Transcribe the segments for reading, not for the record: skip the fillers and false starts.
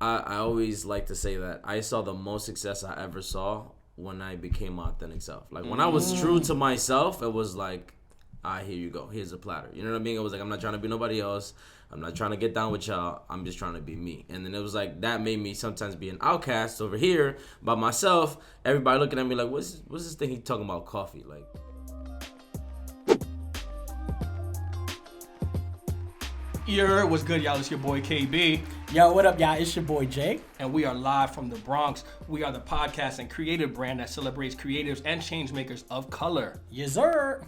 I always like to say that I saw the most success I ever saw when I became my authentic self. Like, when I was true to myself, it was like, here you go. Here's a platter. You know what I mean? It was like, I'm not trying to be nobody else. I'm not trying to get down with y'all. I'm just trying to be me. And then it was like, that made me sometimes be an outcast over here by myself. Everybody looking at me like, what's this thing he talking about coffee? Like, What's good, y'all? It's your boy KB. Yo, what up, y'all? It's your boy Jay. And we are live from the Bronx. We are the podcast and creative brand that celebrates creatives and change makers of color. Yes, sir.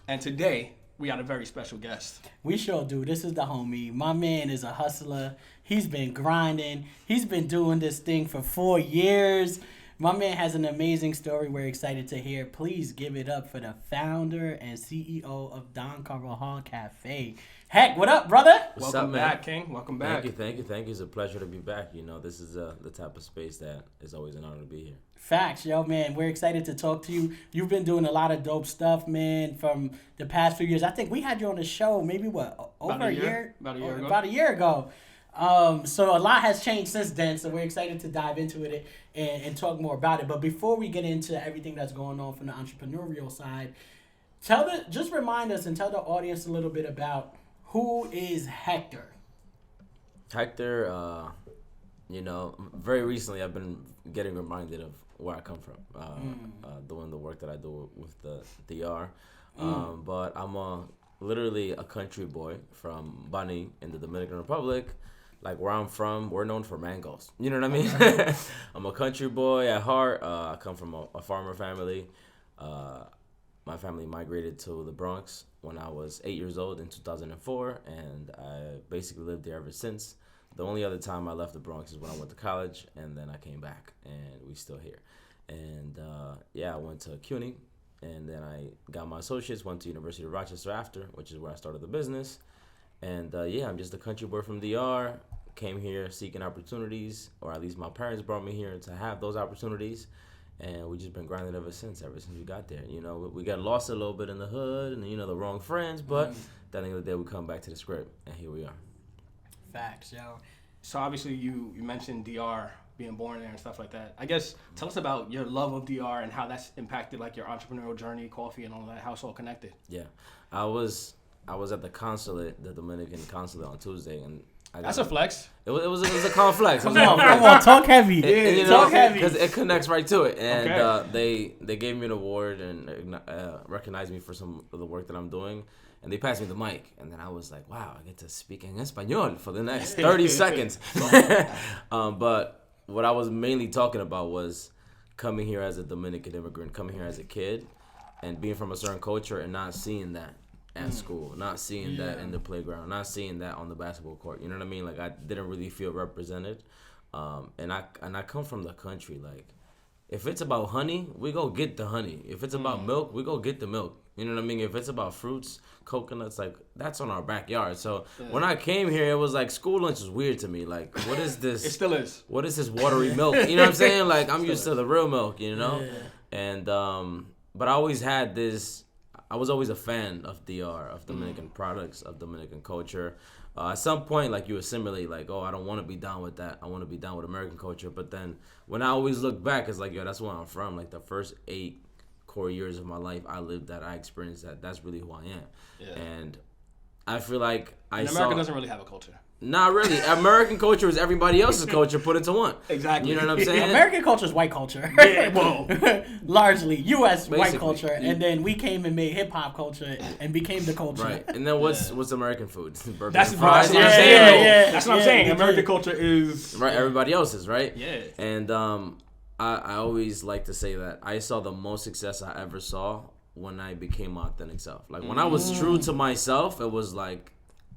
And today, we got a very special guest. We sure do. This is the homie. My man is a hustler. He's been grinding. He's been doing this thing for 4 years. My man has an amazing story we're excited to hear. Please give it up for the founder and CEO of Don Carvajal Café. Heck, what up, brother? What's Welcome up, man? back, King. Welcome back. Thank you. It's a pleasure to be back. You know, this is the type of space that is always an honor to be here. Facts, yo, man. We're excited to talk to you. You've been doing a lot of dope stuff, man, from the past few years. I think we had you on the show maybe, over a year? About a year ago. About a year ago. So a lot has changed since then, so we're excited to dive into it and talk more about it. But before we get into everything that's going on from the entrepreneurial side, just remind us and tell the audience a little bit about who is Hector. Hector, very recently I've been getting reminded of where I come from, doing the work that I do with the DR. But I'm literally a country boy from Bani in the Dominican Republic. Like, where I'm from, we're known for mangoes. You know what I mean? I'm a country boy at heart. I come from a farmer family. My family migrated to the Bronx when I was 8 years old in 2004, and I basically lived there ever since. The only other time I left the Bronx is when I went to college, and then I came back, and we're still here. And I went to CUNY, and then I got my associates, went to University of Rochester after, which is where I started the business. And I'm just a country boy from DR, came here seeking opportunities, or at least my parents brought me here to have those opportunities. And we just been grinding ever since we got there. You know, we got lost a little bit in the hood and, the wrong friends, but at the end of the day, we come back to the script, and here we are. Facts, yo. So obviously you mentioned DR, being born there and stuff like that. I guess tell us about your love of DR and how that's impacted like your entrepreneurial journey, coffee and all that, how it's all connected. Yeah. I was at the consulate, the Dominican consulate on Tuesday, and that's a flex. It was a conflex. Come on, talk heavy. Talk heavy. Because it connects right to it. And they gave me an award and recognized me for some of the work that I'm doing. And they passed me the mic. And then I was like, wow, I get to speak in Espanol for the next 30 seconds. But what I was mainly talking about was coming here as a Dominican immigrant, coming here as a kid, and being from a certain culture and not seeing that at school, not seeing that in the playground, not seeing that on the basketball court. You know what I mean? Like, I didn't really feel represented. And I come from the country. Like, if it's about honey, we go get the honey. If it's about milk, we go get the milk. You know what I mean? If it's about fruits, coconuts, like, that's on our backyard. So when I came here, it was like school lunch was weird to me. Like, what is this? It still is. What is this watery milk? You know what I'm saying? Like, I'm used to the real milk, you know? Yeah. And, but I always had this, I was always a fan of DR, of Dominican products, of Dominican culture. At some point, like, you assimilate, like, oh, I don't want to be down with that. I want to be down with American culture. But then when I always look back, it's like, yo, that's where I'm from. Like, the first 8 core years of my life, I lived that, I experienced that. That's really who I am. Yeah. And I feel like America doesn't really have a culture. Not really. American culture is everybody else's culture put into one. Exactly. You know what I'm saying? American culture is white culture. Yeah, whoa. Largely U.S. Basically, white culture, and then we came and made hip hop culture and became the culture. Right. And then what's American food? Burgers that's and what I'm fries. saying. Yeah. That's what I'm saying. American culture is right. Everybody else's, right? Yeah. And I always like to say that I saw the most success I ever saw when I became my authentic self. Like, when I was true to myself, it was like,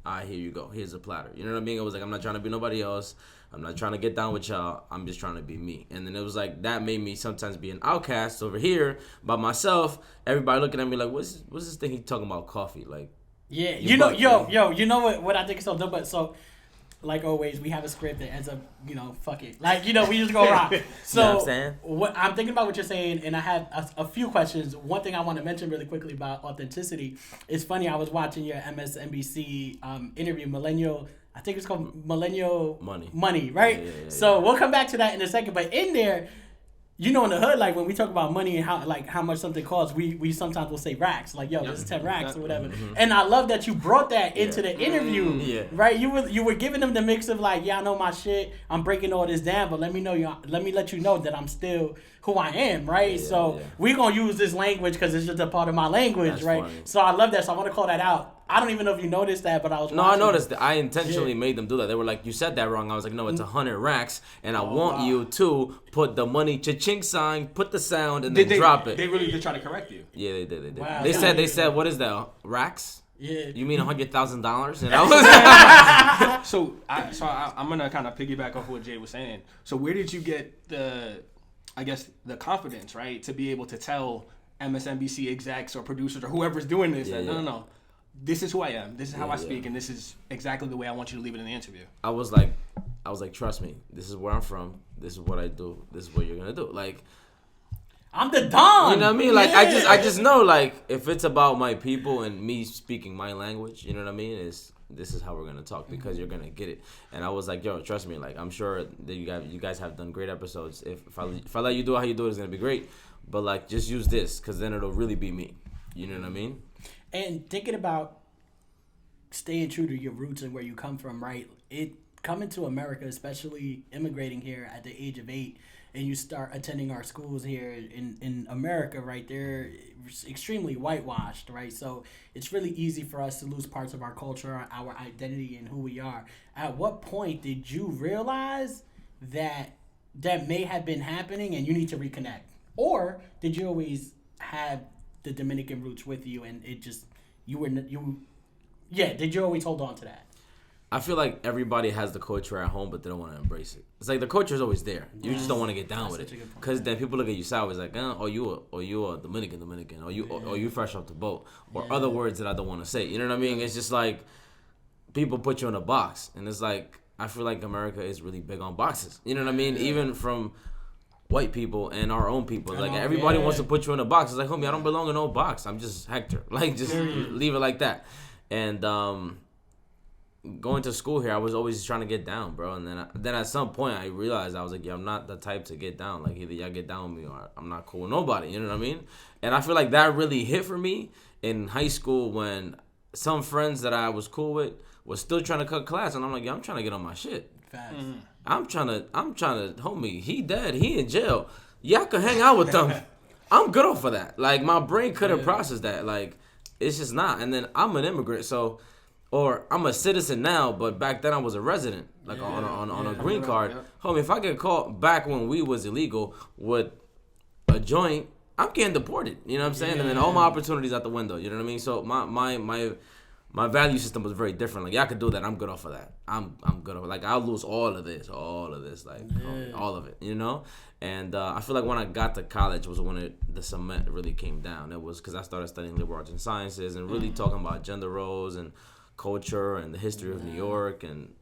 here you go. Here's a platter. You know what I mean? It was like, I'm not trying to be nobody else. I'm not trying to get down with y'all. I'm just trying to be me. And then it was like, that made me sometimes be an outcast over here by myself. Everybody looking at me like, what's this thing he talking about coffee? Like, yeah, you know what I think is so dope? But so, like always, we have a script that ends up, fuck it. Like, we just go rock. So, you know what I'm saying? I'm thinking about what you're saying, and I have a few questions. One thing I want to mention really quickly about authenticity. It's funny, I was watching your MSNBC interview, Millennial I think it's called Millennial Money, right? Yeah. So we'll come back to that in a second. But in there, you know, in the hood, like when we talk about money and how much something costs, we sometimes will say racks, like, yo, this is 10 racks or whatever. And I love that you brought that into the interview, right? You were giving them the mix of like, yeah, I know my shit, I'm breaking all this down, but let me let you know that I'm still who I am, right? So we're gonna use this language because it's just a part of my language, that's right? Funny. So I love that. So I want to call that out. I don't even know if you noticed that, but I was. No, I noticed that. I intentionally made them do that. They were like, "You said that wrong." I was like, "No, it's 100 racks, and I want you to put the money cha-ching sign, put the sound, and then drop it." They really did try to correct you. Yeah, they did. Wow. They said, "What is that? Racks? Yeah. You mean $100,000?" And I was So I'm gonna kind of piggyback off what Jay was saying. So where did you get the confidence, right, to be able to tell MSNBC execs or producers or whoever's doing this that no. This is who I am. This is how I speak, and this is exactly the way I want you to leave it in the interview. I was like, trust me. This is where I'm from. This is what I do. This is what you're gonna do. Like, I'm the Don. You know what I mean? Like, I just know, like, if it's about my people and me speaking my language, you know what I mean? This is how we're gonna talk because you're gonna get it. And I was like, yo, trust me. Like, I'm sure that you guys have done great episodes. If I let you do it how you do it, it's gonna be great. But like, just use this because then it'll really be me. You know what I mean? And thinking about staying true to your roots and where you come from, right? Coming to America, especially immigrating here at the age of 8, and you start attending our schools here in America, right? They're extremely whitewashed, right? So it's really easy for us to lose parts of our culture, our identity, and who we are. At what point did you realize that may have been happening and you need to reconnect? Or did you always have the Dominican roots with you and it just, did you always hold on to that? I feel like everybody has the culture at home, but they don't want to embrace it. It's like the culture is always there. You just don't want to get down with it. Because then people look at you sideways like, you a Dominican, or you fresh off the boat, or other words that I don't want to say. You know what I mean? It's just like people put you in a box, and it's like I feel like America is really big on boxes. You know what I mean? Even from white people and our own people. Like, everybody wants to put you in a box. It's like, homie, I don't belong in no box. I'm just Hector. Like, just leave it like that. And going to school here, I was always trying to get down, bro. And then at some point, I realized I was like, yeah, I'm not the type to get down. Like, either y'all get down with me or I'm not cool with nobody. You know what I mean? And I feel like that really hit for me in high school when some friends that I was cool with was still trying to cut class. And I'm like, yeah, I'm trying to get on my shit. Fast. I'm trying to, homie, he dead, he in jail. Y'all could hang out with them. I'm good off of that. Like, my brain couldn't process that. Like, it's just not. And then I'm an immigrant, or I'm a citizen now, but back then I was a resident, like on a green card. Yeah. Homie, if I get caught back when we was illegal with a joint, I'm getting deported. You know what I'm saying? And then all my opportunities out the window. You know what I mean? So my value system was very different. Like, y'all could do that. I'm good off of that. I'm good off. Like, I'll lose all of this, like all of it, you know. And I feel like when I got to college was when the cement really came down. It was because I started studying liberal arts and sciences and really talking about gender roles and culture and the history of New York and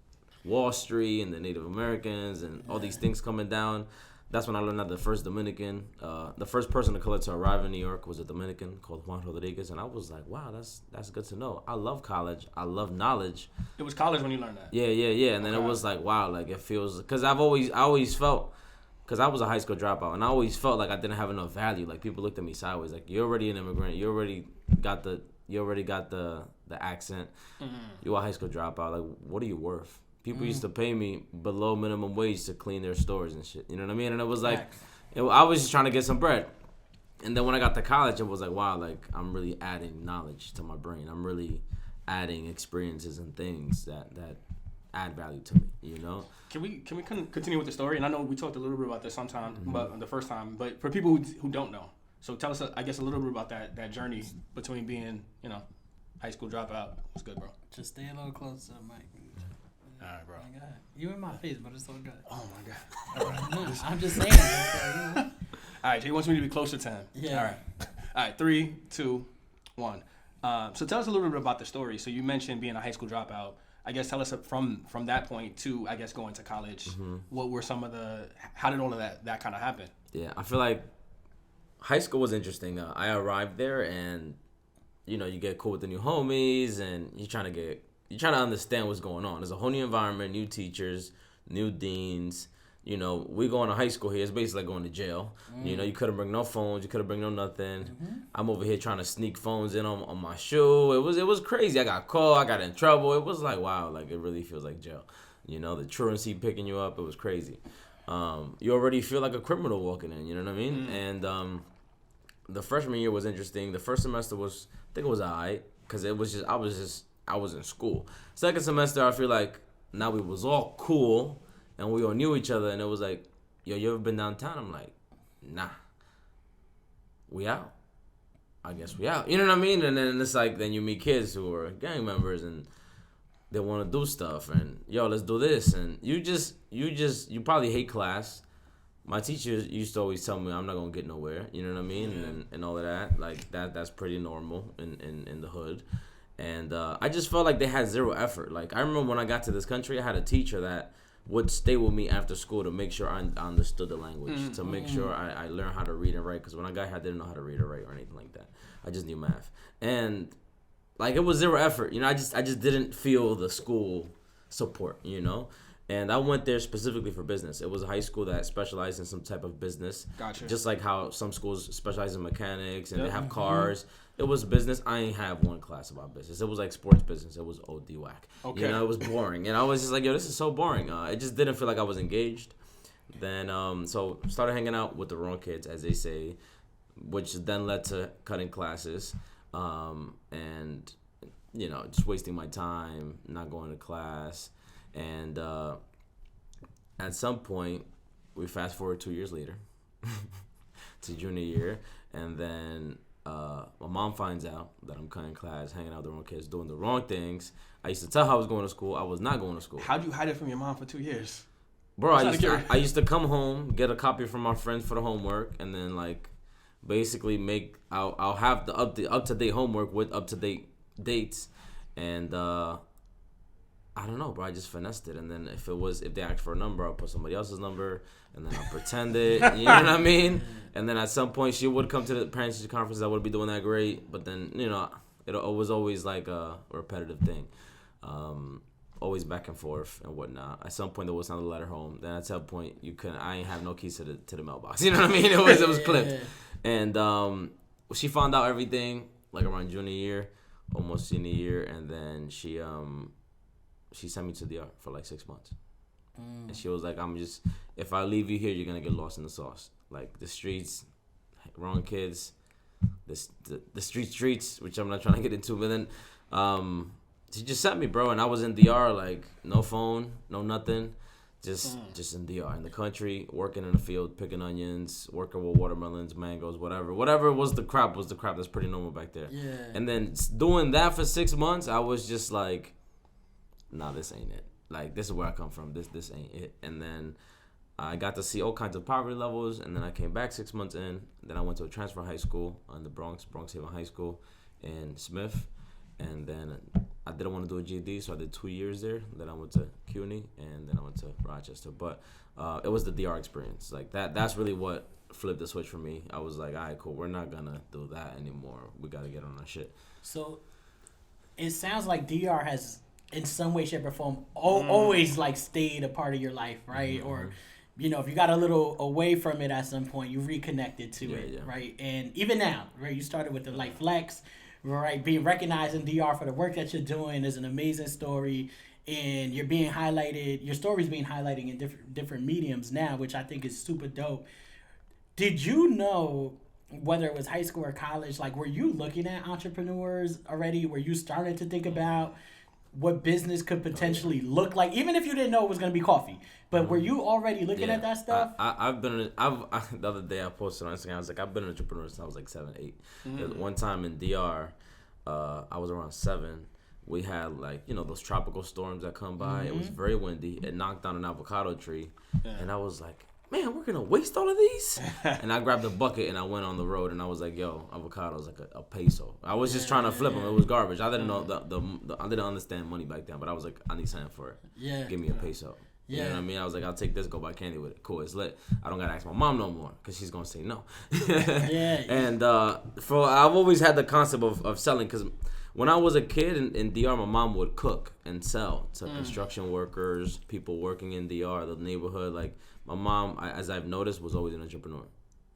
Wall Street and the Native Americans and all these things coming down. That's when I learned that the first Dominican, the first person of color to arrive in New York was a Dominican called Juan Rodriguez, and I was like, wow, that's good to know. I love college. I love knowledge. It was college when you learned that. Yeah. And then it was like, wow, like it feels, because I always felt, because I was a high school dropout, and I always felt like I didn't have enough value. Like, people looked at me sideways, like, you're already an immigrant. You already got the accent. You're a high school dropout. Like, what are you worth? People used to pay me below minimum wage to clean their stores and shit. You know what I mean? And it was like, I was just trying to get some bread. And then when I got to college, it was like, wow, like, I'm really adding knowledge to my brain. I'm really adding experiences and things that add value to me, you know? Can we continue with the story? And I know we talked a little bit about this sometime, but the first time. But for people who don't know, so tell us, I guess, a little bit about that journey between being, high school dropout. It's good, bro. Just stay a little closer to the mic. All right, bro. You in my face, but it's all good. Oh, my God. No, I'm just saying. All right, Jay wants me to be closer to him. Yeah. All right, 3, 2, 1. So tell us a little bit about the story. So you mentioned being a high school dropout. I guess tell us from that point to, I guess, going to college. What were some of how did all of that kind of happen? Yeah, I feel like high school was interesting. I arrived there and, you get cool with the new homies and you're trying to you're trying to understand what's going on. There's a whole new environment, new teachers, new deans. You know, we going to high school here. It's basically like going to jail. You know, you couldn't bring no phones. You couldn't bring no nothing. I'm over here trying to sneak phones in on my shoe. It was crazy. I got caught. I got in trouble. It was like, wow, like it really feels like jail. You know, the truancy picking you up. It was crazy. You already feel like a criminal walking in. You know what I mean? And the freshman year was interesting. The first semester was, I think it was alright, because it was just I was in school. Second semester, I feel like now we was all cool. And we all knew each other, and it was like, yo, you ever been downtown? I'm like, nah. We out. I guess we out. You know what I mean? And then it's like, then you meet kids who are gang members, and they want to do stuff, and yo, let's do this. And you probably hate class. My teachers used to always tell me I'm not gonna get nowhere. You know what I mean? And all of that. Like that's pretty normal in the hood. And I just felt like they had zero effort. Like I remember when I got to this country, I had a teacher that would stay with me after school to make sure I understood the language, to make sure I learned how to read and write. Because when I got here, I didn't know how to read or write or anything like that. I just knew math. And like it was zero effort. You know, I just didn't feel the school support, you know. And I went there specifically for business. It was a high school that specialized in some type of business. Gotcha. Just like how some schools specialize in mechanics and they have cars. It was business. I ain't have one class about business. It was like sports business. It was OD whack. Okay. You know, it was boring. And I was just like, yo, this is so boring. It just didn't feel like I was engaged. Then, so started hanging out with the wrong kids, as they say, which then led to cutting classes. And, you know, just wasting my time, not going to class. And at some point, we fast forward 2 years later to junior year. And then my mom finds out that I'm cutting class, hanging out with the wrong kids, doing the wrong things. I used to tell her I was going to school. I was not going to school. How'd you hide it from your mom for 2 years? Bro, I used to come home, get a copy from my friends for the homework, and then like basically I'll have the up to date homework with up to date dates, and I don't know, bro. I just finessed it, and then if they asked for a number, I'll put somebody else's number, and then I'll pretend it. You know what I mean? And then at some point, she would come to the parents' conference. I would be doing that great, but then you know, it was always like a repetitive thing, always back and forth and whatnot. At some point, there was another letter home. Then at some point, I ain't have no keys to the mailbox. You know what I mean? It was clipped, and she found out everything like around junior year, almost senior year, and then she sent me to the art for like 6 months. And she was like, if I leave you here, you're going to get lost in the sauce. Like the streets, wrong kids, the streets, which I'm not trying to get into. But then she just sent me, bro. And I was in DR, like no phone, no nothing. Just in DR, in the country, working in the field, picking onions, working with watermelons, mangoes, whatever. Whatever was the crap. That's pretty normal back there. Yeah. And then doing that for 6 months, I was just like, nah, this ain't it. Like, this is where I come from. This ain't it. And then I got to see all kinds of poverty levels. And then I came back 6 months in. Then I went to a transfer high school in the Bronx Haven High School in Smith. And then I didn't want to do a GED, so I did 2 years there. Then I went to CUNY, and then I went to Rochester. But it was the DR experience. Like, that's really what flipped the switch for me. I was like, all right, cool. We're not going to do that anymore. We got to get on our shit. So it sounds like DR has, in some way, shape, or form, always like stayed a part of your life, right? Mm-hmm. Or, you know, if you got a little away from it at some point, you reconnected to it, right? And even now, right? You started with the Light Flex, right? Being recognized in DR for the work that you're doing is an amazing story, and you're being highlighted. Your story's being highlighted in different mediums now, which I think is super dope. Did you know, whether it was high school or college, like, were you looking at entrepreneurs already? Were you starting to think about what business could potentially look like, even if you didn't know it was going to be coffee? But were you already looking at that stuff? The other day I posted on Instagram, I was like, I've been an entrepreneur since I was like 7, 8. One time in DR, I was around 7. We had, like, you know, those tropical storms that come by. It was very windy. It knocked down an avocado tree. And I was like, man, we're going to waste all of these? And I grabbed a bucket and I went on the road and I was like, yo, avocado's like a peso. I was just trying to flip them. It was garbage. I didn't know I didn't understand money back then, but I was like, I need something for it. Yeah. Give me a peso. You know what I mean? I was like, I'll take this, go buy candy with it. Cool, it's lit. I don't gotta ask my mom no more because she's gonna say no. And I've always had the concept of selling because when I was a kid in DR, my mom would cook and sell to construction workers, people working in DR, the neighborhood. Like my mom, as I've noticed, was always an entrepreneur.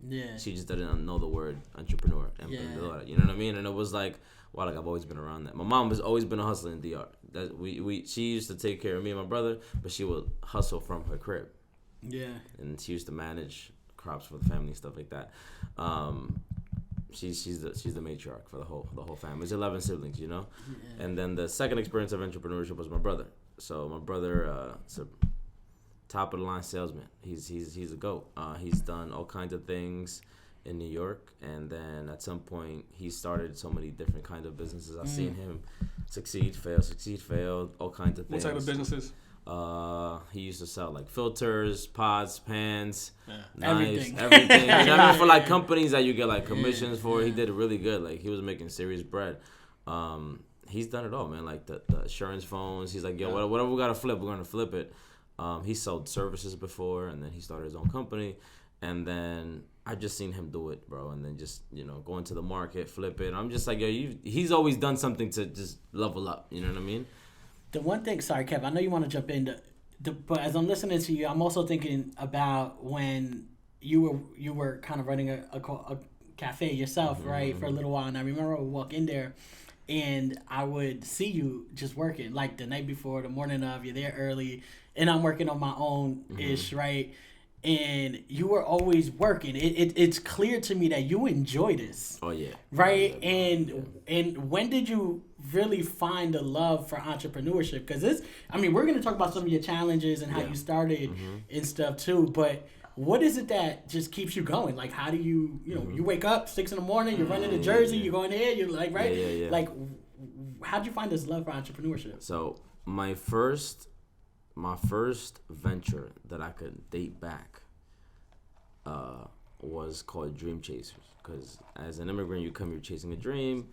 Yeah. She just didn't know the word entrepreneur. You know what I mean? And it was like, wow, like I've always been around that. My mom has always been a hustler in DR. That she used to take care of me and my brother, but she would hustle from her crib. Yeah. And she used to manage crops for the family and stuff like that. She's the matriarch for the whole family. There's 11 siblings, you know. Yeah. And then the second experience of entrepreneurship was my brother. So my brother is a top of the line salesman. He's a GOAT. He's done all kinds of things in New York, and then at some point he started so many different kinds of businesses. I've seen him succeed, fail, all kinds of things. What type of businesses? He used to sell like filters, pots, pans, knives, everything. You know what I mean? For like companies that you get like commissions for. He did it really good. Like he was making serious bread. He's done it all, man. Like the insurance phones. He's like, yo, whatever we gotta flip, we're gonna flip it. He sold services before, and then he started his own company, and then I just seen him do it, bro. And then just, you know, go into the market, flip it. I'm just like, yo, he's always done something to just level up. You know what I mean? The one thing, sorry, Kev, I know you want to jump in, but as I'm listening to you, I'm also thinking about when you were kind of running a cafe yourself, right, for a little while. And I remember I would walk in there, and I would see you just working, like the night before, the morning of, you're there early, and I'm working on my own-ish, right? And you were always working. It's clear to me that you enjoy this. Oh, yeah. Right? And when did you really find the love for entrepreneurship? Because we're going to talk about some of your challenges and how you started and stuff too, but what is it that just keeps you going? Like, how do you you wake up 6 in the morning, you're running to Jersey, you're going here, you're like, right? Yeah. Like, how'd you find this love for entrepreneurship? So my first venture that I could date back was called Dream Chasers. Because as an immigrant, you come here chasing a dream.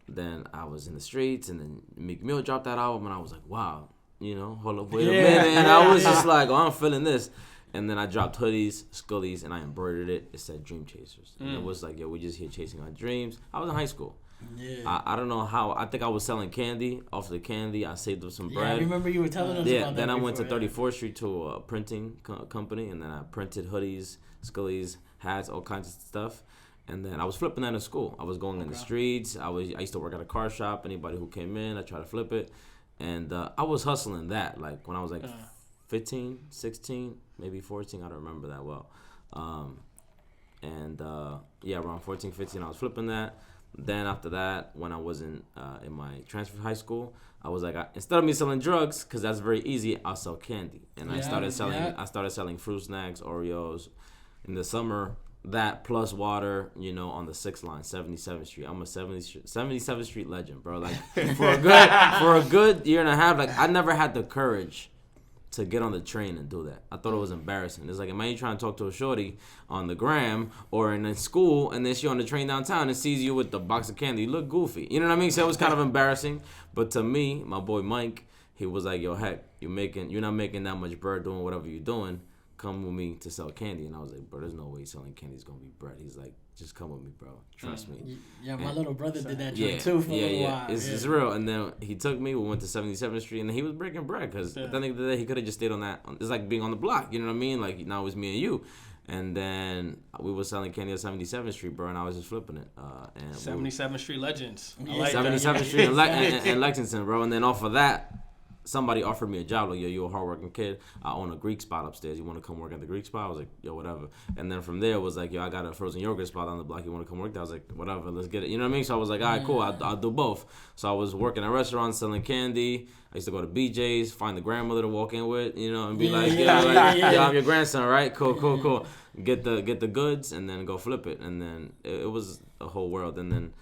Then I was in the streets, and then Meek Mill dropped that album, and I was like, wow, hold up, wait a minute. And I was just like, oh, I'm feeling this. And then I dropped hoodies, scullies, and I embroidered it. It said Dream Chasers. And it was like, yo, we're just here chasing our dreams. I was in high school. Yeah. I don't know how. I think I was selling candy. Off the candy, I saved up some bread. I remember you were telling us about that. Then I went to 34th Street to a printing company, and then I printed hoodies, scullies, hats, all kinds of stuff. And then I was flipping that in school. I was going in the streets. I used to work at a car shop. Anybody who came in, I tried to flip it. And I was hustling that, like when I was like 15, 16, maybe 14. I don't remember that well. Around 14, 15, I was flipping that. Then after that, when I was in my transfer high school, I was like, instead of me selling drugs, because that's very easy, I'll sell candy. And I started selling fruit snacks, Oreos. In the summer, that plus water, on the 6th line, 77th Street. I'm a 77th Street legend, bro. Like for a good year and a half, like I never had the courage to get on the train and do that. I thought it was embarrassing. It's like, imagine you trying to talk to a shorty on the gram or in school, and then she on the train downtown and sees you with the box of candy. You look goofy. You know what I mean? So it was kind of embarrassing. But to me, my boy Mike, he was like, yo, heck, you're not making that much bread doing whatever you're doing. Come with me to sell candy. And I was like, bro, there's no way selling candy is going to be bread. He's like, just come with me, bro. Trust me. Yeah, my little brother did that too for a little while. It's real. And then he took me. We went to 77th Street, and he was breaking bread because at the end of the day, he could have just stayed on that. It's like being on the block. You know what I mean? Like, now it was me and you. And then we were selling candy at 77th Street, bro, and I was just flipping it. 77th Street Legends. I like 77th Street in Lexington, bro. And then off of that, somebody offered me a job, like, yo, you're a hardworking kid. I own a Greek spot upstairs. You want to come work at the Greek spot? I was like, yo, whatever. And then from there, it was like, yo, I got a frozen yogurt spot on the block. You want to come work there? I was like, whatever, let's get it. You know what I mean? So I was like, all right, cool. I'll do both. So I was working at restaurants, selling candy. I used to go to BJ's, find the grandmother to walk in with, and be like, I'm your grandson, right? Cool. Get the goods and then go flip it. And then it was a whole world. And then,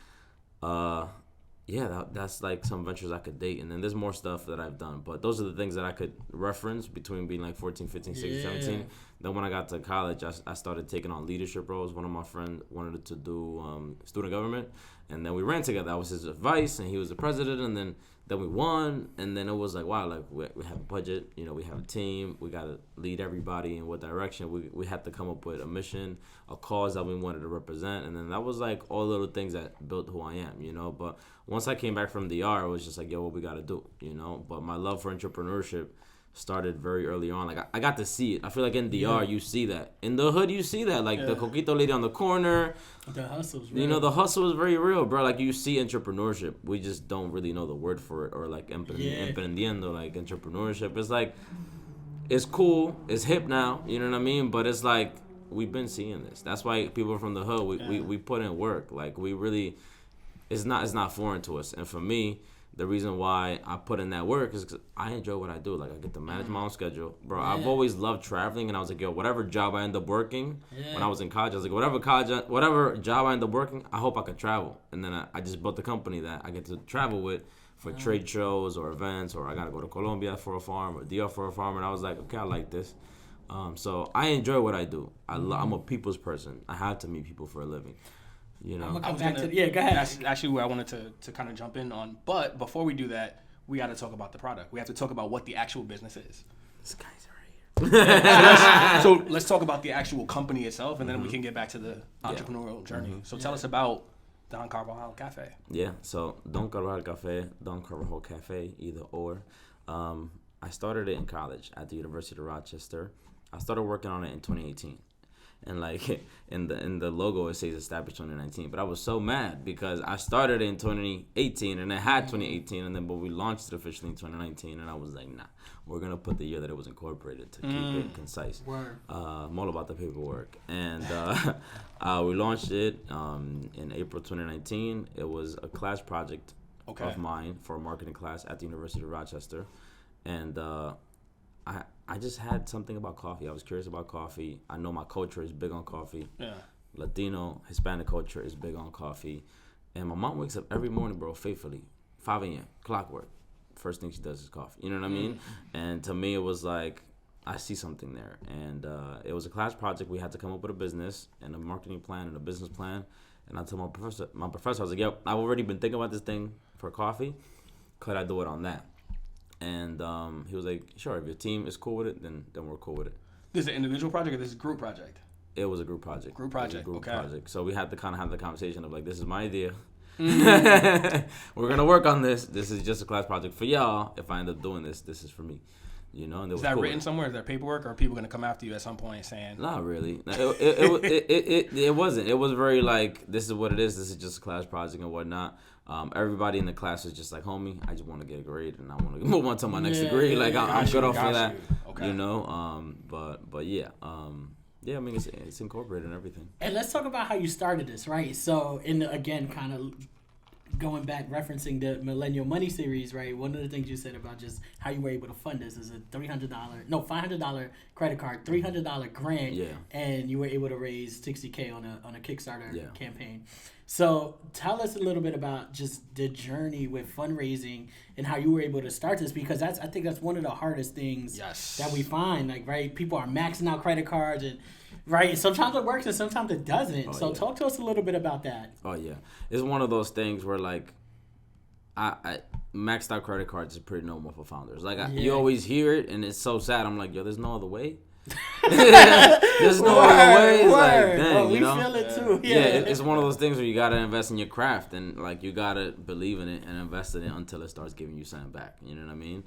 that's like some ventures I could date. And then there's more stuff that I've done. But those are the things that I could reference between being like 14, 15, 16, 17 Then when I got to college, I started taking on leadership roles. One of my friends wanted to do student government, and then we ran together. I was his advice, and he was the president, and then we won, and then it was like, wow, like we have a budget, you know, we have a team, we got to lead everybody in what direction. We had to come up with a mission, a cause that we wanted to represent, and then that was like all little things that built who I am, you know. But once I came back from DR, it was just like, yo, what we got to do, you know. But my love for entrepreneurship started very early on. Like I got to see it. I feel like in DR you see that. In the hood you see that. Like the coquito lady on the corner. The hustle's real. You know, the hustle is very real, bro. Like you see entrepreneurship. We just don't really know the word for it, or like emprendiendo, like entrepreneurship. It's like it's cool, it's hip now, you know what I mean? But it's like we've been seeing this. That's why people from the hood we put in work. Like we really it's not foreign to us. And for me, the reason why I put in that work is because I enjoy what I do. Like, I get to manage my own schedule. Bro, I've always loved traveling, and I was like, yo, whatever job I end up working, when I was in college, I was like, whatever job I end up working, I hope I could travel. And then I just built a company that I get to travel with for trade shows or events, or I got to go to Colombia for a farm or DR for a farm. And I was like, okay, I like this. So I enjoy what I do. I'm a people's person. I have to meet people for a living. You know, go ahead. That's actually where I wanted to kind of jump in on. But before we do that, we got to talk about the product. We have to talk about what the actual business is. This guy's right so let's talk about the actual company itself, and then we can get back to the entrepreneurial journey. So tell us about Don Carvajal Café. Yeah, so Don Carvajal Café, Don Carvajal Café, either or. I started it in college at the University of Rochester. I started working on it in 2018. And like in the logo it says established 2019, but I was so mad because I started in 2018 and it had 2018, and then but we launched it officially in 2019, and I was like, nah, we're gonna put the year that it was incorporated to keep it concise. I'm all about the paperwork, and we launched it in April 2019. It was a class project of mine for a marketing class at the University of Rochester, and I just had something about coffee. I was curious about coffee. I know my culture is big on coffee. Yeah. Latino, Hispanic culture is big on coffee. And my mom wakes up every morning, bro, faithfully. 5 a.m., clockwork. First thing she does is coffee. You know what I mean? And to me, it was like, I see something there. And it was a class project. We had to come up with a business and a marketing plan and a business plan. And I told my professor, I was like, yo, I've already been thinking about this thing for coffee. Could I do it on that? And he was like, sure, if your team is cool with it, then we're cool with it. This is an individual project or this is a group project? It was a group project. Project. So we had to kind of have the conversation of like, this is my idea. We're going to work on this. This is just a class project for y'all. If I end up doing this, this is for me. You know, and is that written somewhere? Is there paperwork, or are people going to come after you at some point saying? Not really. It wasn't. It was very like, this is what it is. This is just a class project and whatnot. Everybody in the class was just like, homie, I just want to get a grade and I want to move on to my next degree. Like I'm good off of that. Okay. You know. But yeah. Yeah, I mean it's incorporated in everything. And let's talk about how you started this, right? So again, kind of going back, referencing the Millennial Money series, right? One of the things you said about just how you were able to fund this is a $500 credit card, $300 grant, and you were able to raise $60K on a Kickstarter campaign. So tell us a little bit about just the journey with fundraising and how you were able to start this, because I think that's one of the hardest things that we find. Like, right, people are maxing out credit cards and. Right, sometimes it works and sometimes it doesn't. Talk to us a little bit about that. Oh yeah, it's one of those things where like, I maxed out credit cards is pretty normal for founders. Like you always hear it and it's so sad. I'm like, yo, there's no other way. There's no other way. It's like, dang, you know. We feel it too. Yeah, it's one of those things where you gotta invest in your craft and like you gotta believe in it and invest in it until it starts giving you something back. You know what I mean?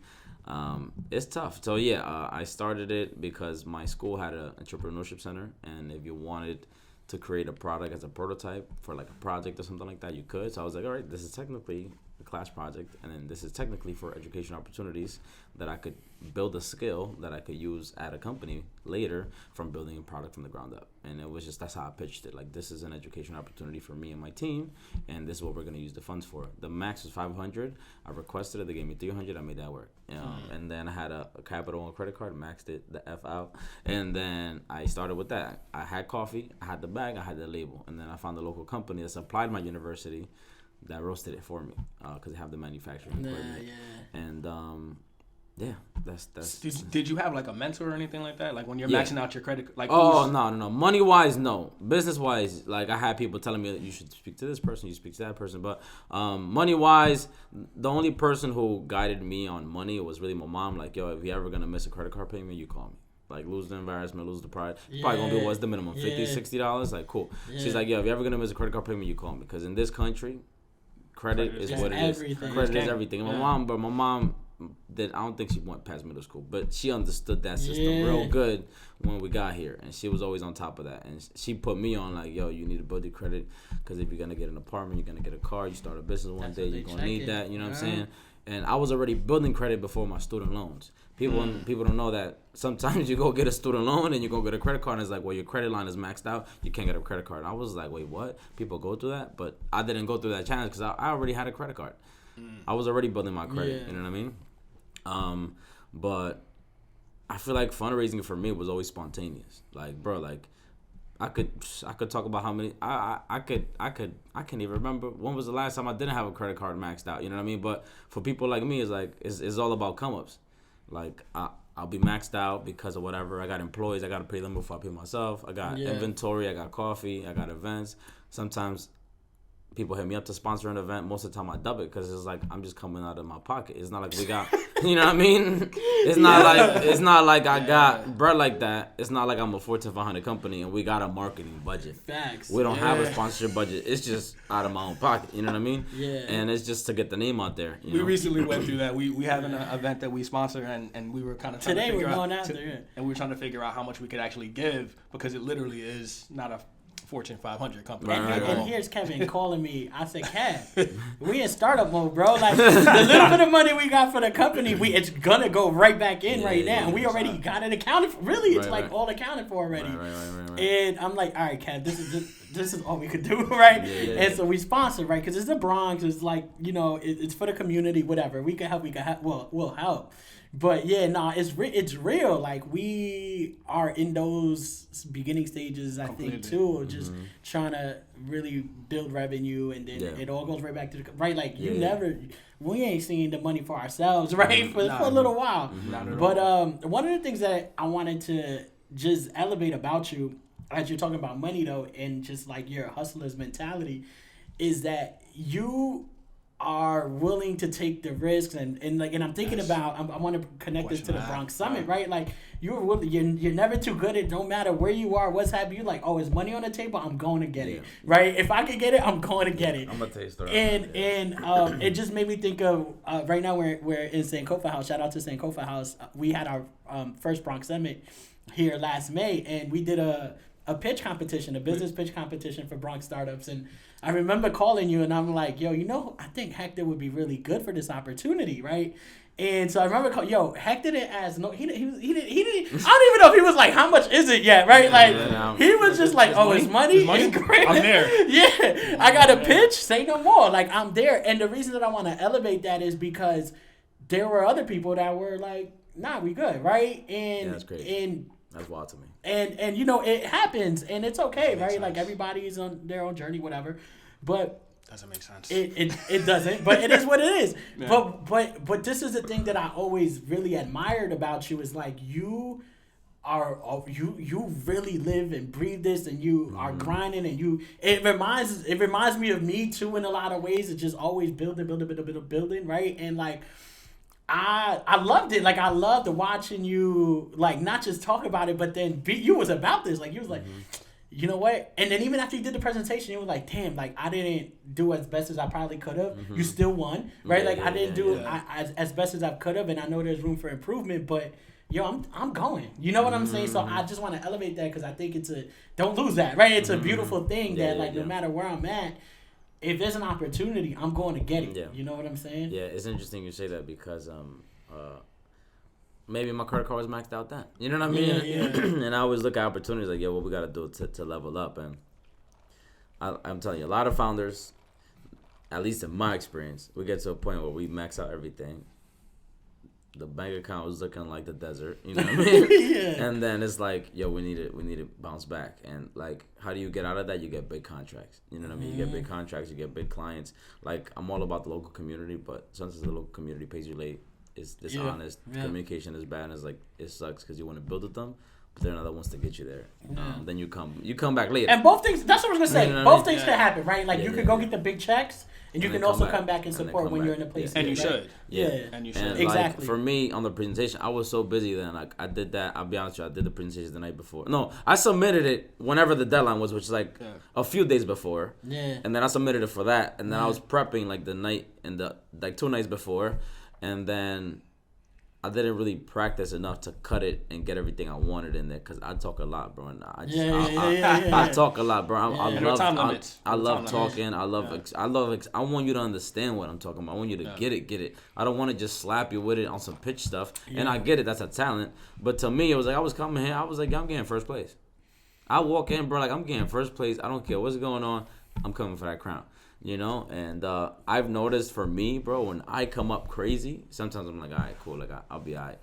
It's tough. So I started it because my school had an entrepreneurship center, and if you wanted to create a product as a prototype for like a project or something like that, you could. So I was like, all right, this is technically a class project, and then this is technically for education opportunities that I could build a skill that I could use at a company later from building a product from the ground up. And it was just, that's how I pitched it. Like, this is an education opportunity for me and my team, and this is what we're going to use the funds for. The max was $500. I requested it. They gave me $300. I made that work. And then I had a capital and credit card, maxed it the F out. And then I started with that. I had coffee. I had the bag. I had the label. And then I found a local company that supplied my university that roasted it for me because they have the manufacturing equipment. And Yeah, that's. Did you have like a mentor or anything like that? Like when you're Yeah. maxing out your credit, like No. Money wise, no. Business wise, like I had people telling me that you should speak to this person, you speak to that person. But money wise, the only person who guided me on money was really my mom. Like, yo, if you ever gonna miss a credit card payment, you call me. Like, lose the embarrassment, lose the pride. Probably gonna do what's the minimum, $50, $60. Like, cool. Yeah. She's like, yo, if you're ever gonna miss a credit card payment, you call me, because in this country, credit is what it is. Credit is everything. And my mom. I don't think she went past middle school, but she understood that system real good when we got here, and she was always on top of that. And she put me on like, yo, you need to build your credit, because if you're gonna get an apartment, you're gonna get a car, you start a business one day, you're gonna need that. You know what I'm saying? And I was already building credit before my student loans. People don't know that sometimes you go get a student loan and you go get a credit card, and it's like, well, your credit line is maxed out, you can't get a credit card. And I was like, wait, what? People go through that, but I didn't go through that challenge because I already had a credit card. I was already building my credit. You know what I mean? But I feel like fundraising for me was always spontaneous. Like, bro, like I could talk about how many I can't even remember when was the last time I didn't have a credit card maxed out. You know what I mean? But for people like me, it's like it's all about come ups. Like I'll be maxed out because of whatever. I got employees, I gotta pay them before I pay myself. I got inventory, I got coffee, I got events. Sometimes people hit me up to sponsor an event. Most of the time I dub it because it's like I'm just coming out of my pocket. It's not like we got, you know what I mean? It's not like I got bread like that. It's not like I'm a Fortune 500 company and we got a marketing budget. Facts. We don't have a sponsorship budget. It's just out of my own pocket. You know what I mean? Yeah. And it's just to get the name out there. We recently went through that. We have an event that we sponsor, and we were kind of trying today to figure we're going out, out there, and we were trying to figure out how much we could actually give, because it literally is not a Fortune 500 company. And here's Kevin calling me. I said, Kev, we in startup mode, bro. Like, the little bit of money we got for the company, it's gonna go right back in right now. And we already got it accounted for. Really, it's all accounted for already. Right. And I'm like, all right, Kev, this is all we could do, right? Yeah. And so we sponsor, right? Because it's the Bronx. It's like, it's for the community, whatever. We can help. We'll help. But yeah, it's real. Like, we are in those beginning stages, I think, too, of just trying to really build revenue, and then it all goes right back to right. Like, we ain't seeing the money for ourselves, right, for a little while. But one of the things that I wanted to just elevate about you, as you're talking about money though, and just like your hustler's mentality, is that you are willing to take the risks, and I'm thinking about, I want to connect this to the Bronx Summit, right? Like, you're never too good. It don't matter where you are, what's happening. You like, oh, is money on the table? I'm going to get it, right? If I can get it, I'm going to get it. I'm gonna taste it. And it just made me think of right now we're in Sankofa House. Shout out to Sankofa House. We had our first Bronx Summit here last May, and we did a pitch competition, a business pitch competition for Bronx startups. And I remember calling you, and I'm like, yo, I think Hector would be really good for this opportunity, right? And so I remember calling, Hector didn't ask, no, he didn't, I don't even know if he was like, how much is it yet, right? Like, he was just like, it's money? It's great. I'm there. Yeah, I got a pitch, say no more. Like, I'm there. And the reason that I want to elevate that is because there were other people that were like, nah, we good, right? And that's great. And that's wild to me. And it happens, and it's okay, right? Like, everybody's on their own journey, whatever. But doesn't make sense. It doesn't, but it is what it is. Yeah. But this is the thing that I always really admired about you, is like, you really live and breathe this, and you are grinding, and it reminds me of me too in a lot of ways. It's just always building, right? And like, I loved it. Like, I loved watching you, like, not just talk about it, but then you was about this. Like, you was like, you know what? And then even after you did the presentation, you were like, damn, like, I didn't do as best as I probably could have. You still won, right? I didn't do as best as I could have, and I know there's room for improvement, but I'm going. You know what I'm saying? So I just want to elevate that, because I think don't lose that, right? It's a beautiful thing that, like, no matter where I'm at, if there's an opportunity, I'm going to get it. Yeah. You know what I'm saying? Yeah, it's interesting you say that, because maybe my credit card was maxed out then. You know what I mean? Yeah. And I always look at opportunities like, what we got to do to level up. And I'm telling you, a lot of founders, at least in my experience, we get to a point where we max out everything. The bank account was looking like the desert, you know what I mean? Yeah. And then it's like, we need to bounce back. And like, how do you get out of that? You get big contracts. You know what I mean? You get big contracts, you get big clients. Like, I'm all about the local community, but sometimes the local community pays you late. is dishonest. Communication is bad. And it's like it sucks because you want to build with them, but they're not the ones to get you there. Then you come back later. And both things. That's what I was gonna say. You know both things can happen, right? Like you could go yeah. get the big checks, and you can also come back and support when you're in a place. And you should. Yeah. And you should. And exactly. Like, for me on the presentation, I was so busy then. Like I did that. I'll be honest with you, I did the presentation the night before. No, I submitted it whenever the deadline was, which is like a few days before. Yeah. And then I submitted it for that, and then I was prepping like the night and the like 2 nights before, and then I didn't really practice enough to cut it and get everything I wanted in there because I talk a lot, bro. And I talk a lot, bro. I love talking. I want you to understand what I'm talking about. I want you to get it. I don't want to just slap you with it on some pitch stuff. And I get it. That's a talent. But to me, it was like I was coming here. I was like, I'm getting first place. I walk in, bro, like I'm getting first place. I don't care what's going on. I'm coming for that crown. You know, and I've noticed for me, bro, when I come up crazy, sometimes I'm like, all right, cool, like I'll be all right.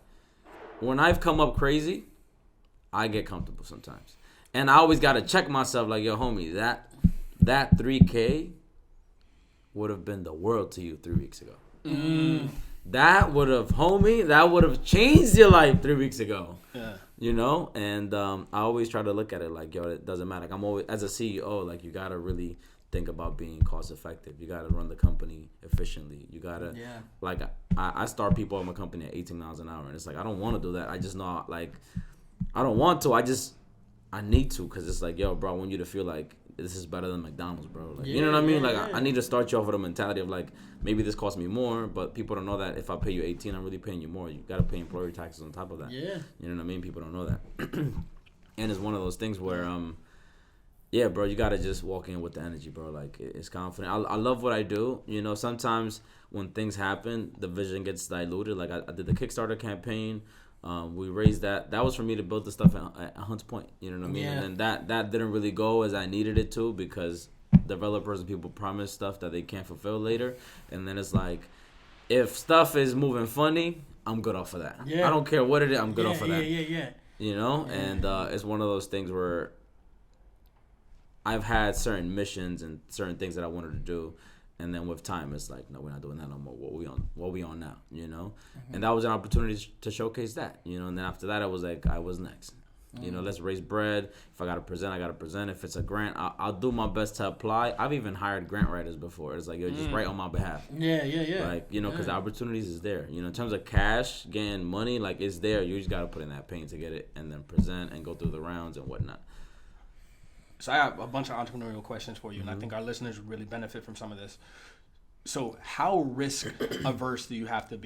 When I've come up crazy, I get comfortable sometimes. And I always got to check myself like, yo, homie, that 3K would have been the world to you 3 weeks ago. That would have changed your life 3 weeks ago. Yeah. You know, and I always try to look at it like, yo, it doesn't matter. Like, I'm always, as a CEO, like, you got to really think about being cost effective. You got to run the company efficiently. You got to, like, I start people in my company at 18 miles an hour. And it's like, I don't want to do that. I just know, like, I don't want to. I need to because it's like, yo, bro, I want you to feel like this is better than McDonald's, bro. Like, you know what I mean? Like, I need to start you off with a mentality of, like, maybe this costs me more, but people don't know that if I pay you 18, I'm really paying you more. You got to pay employer taxes on top of that. Yeah. You know what I mean? People don't know that. And it's one of those things where, yeah, bro, you got to just walk in with the energy, bro. Like, it's confident. I love what I do. You know, sometimes when things happen, the vision gets diluted. Like, I did the Kickstarter campaign. We raised that. That was for me to build the stuff at Hunts Point. You know what I mean? Yeah. And then that didn't really go as I needed it to because developers and people promise stuff that they can't fulfill later. And then it's like, if stuff is moving funny, I'm good off of that. Yeah. I don't care what it is. I'm good off of that. Yeah. You know? Yeah. And it's one of those things where I've had certain missions and certain things that I wanted to do, and then with time, it's like, no, we're not doing that no more. What we on now, you know? Mm-hmm. And that was an opportunity to showcase that, you know? And then after that, I was like, I was next. Mm-hmm. You know, let's raise bread. If I got to present, I got to present. If it's a grant, I'll do my best to apply. I've even hired grant writers before. It's like, yo, just write on my behalf. Yeah. Like, you know, because the opportunities is there. You know, in terms of cash, getting money, like, it's there. You just got to put in that pain to get it and then present and go through the rounds and whatnot. So I have a bunch of entrepreneurial questions for you, and I think our listeners would really benefit from some of this. So how risk averse do you have to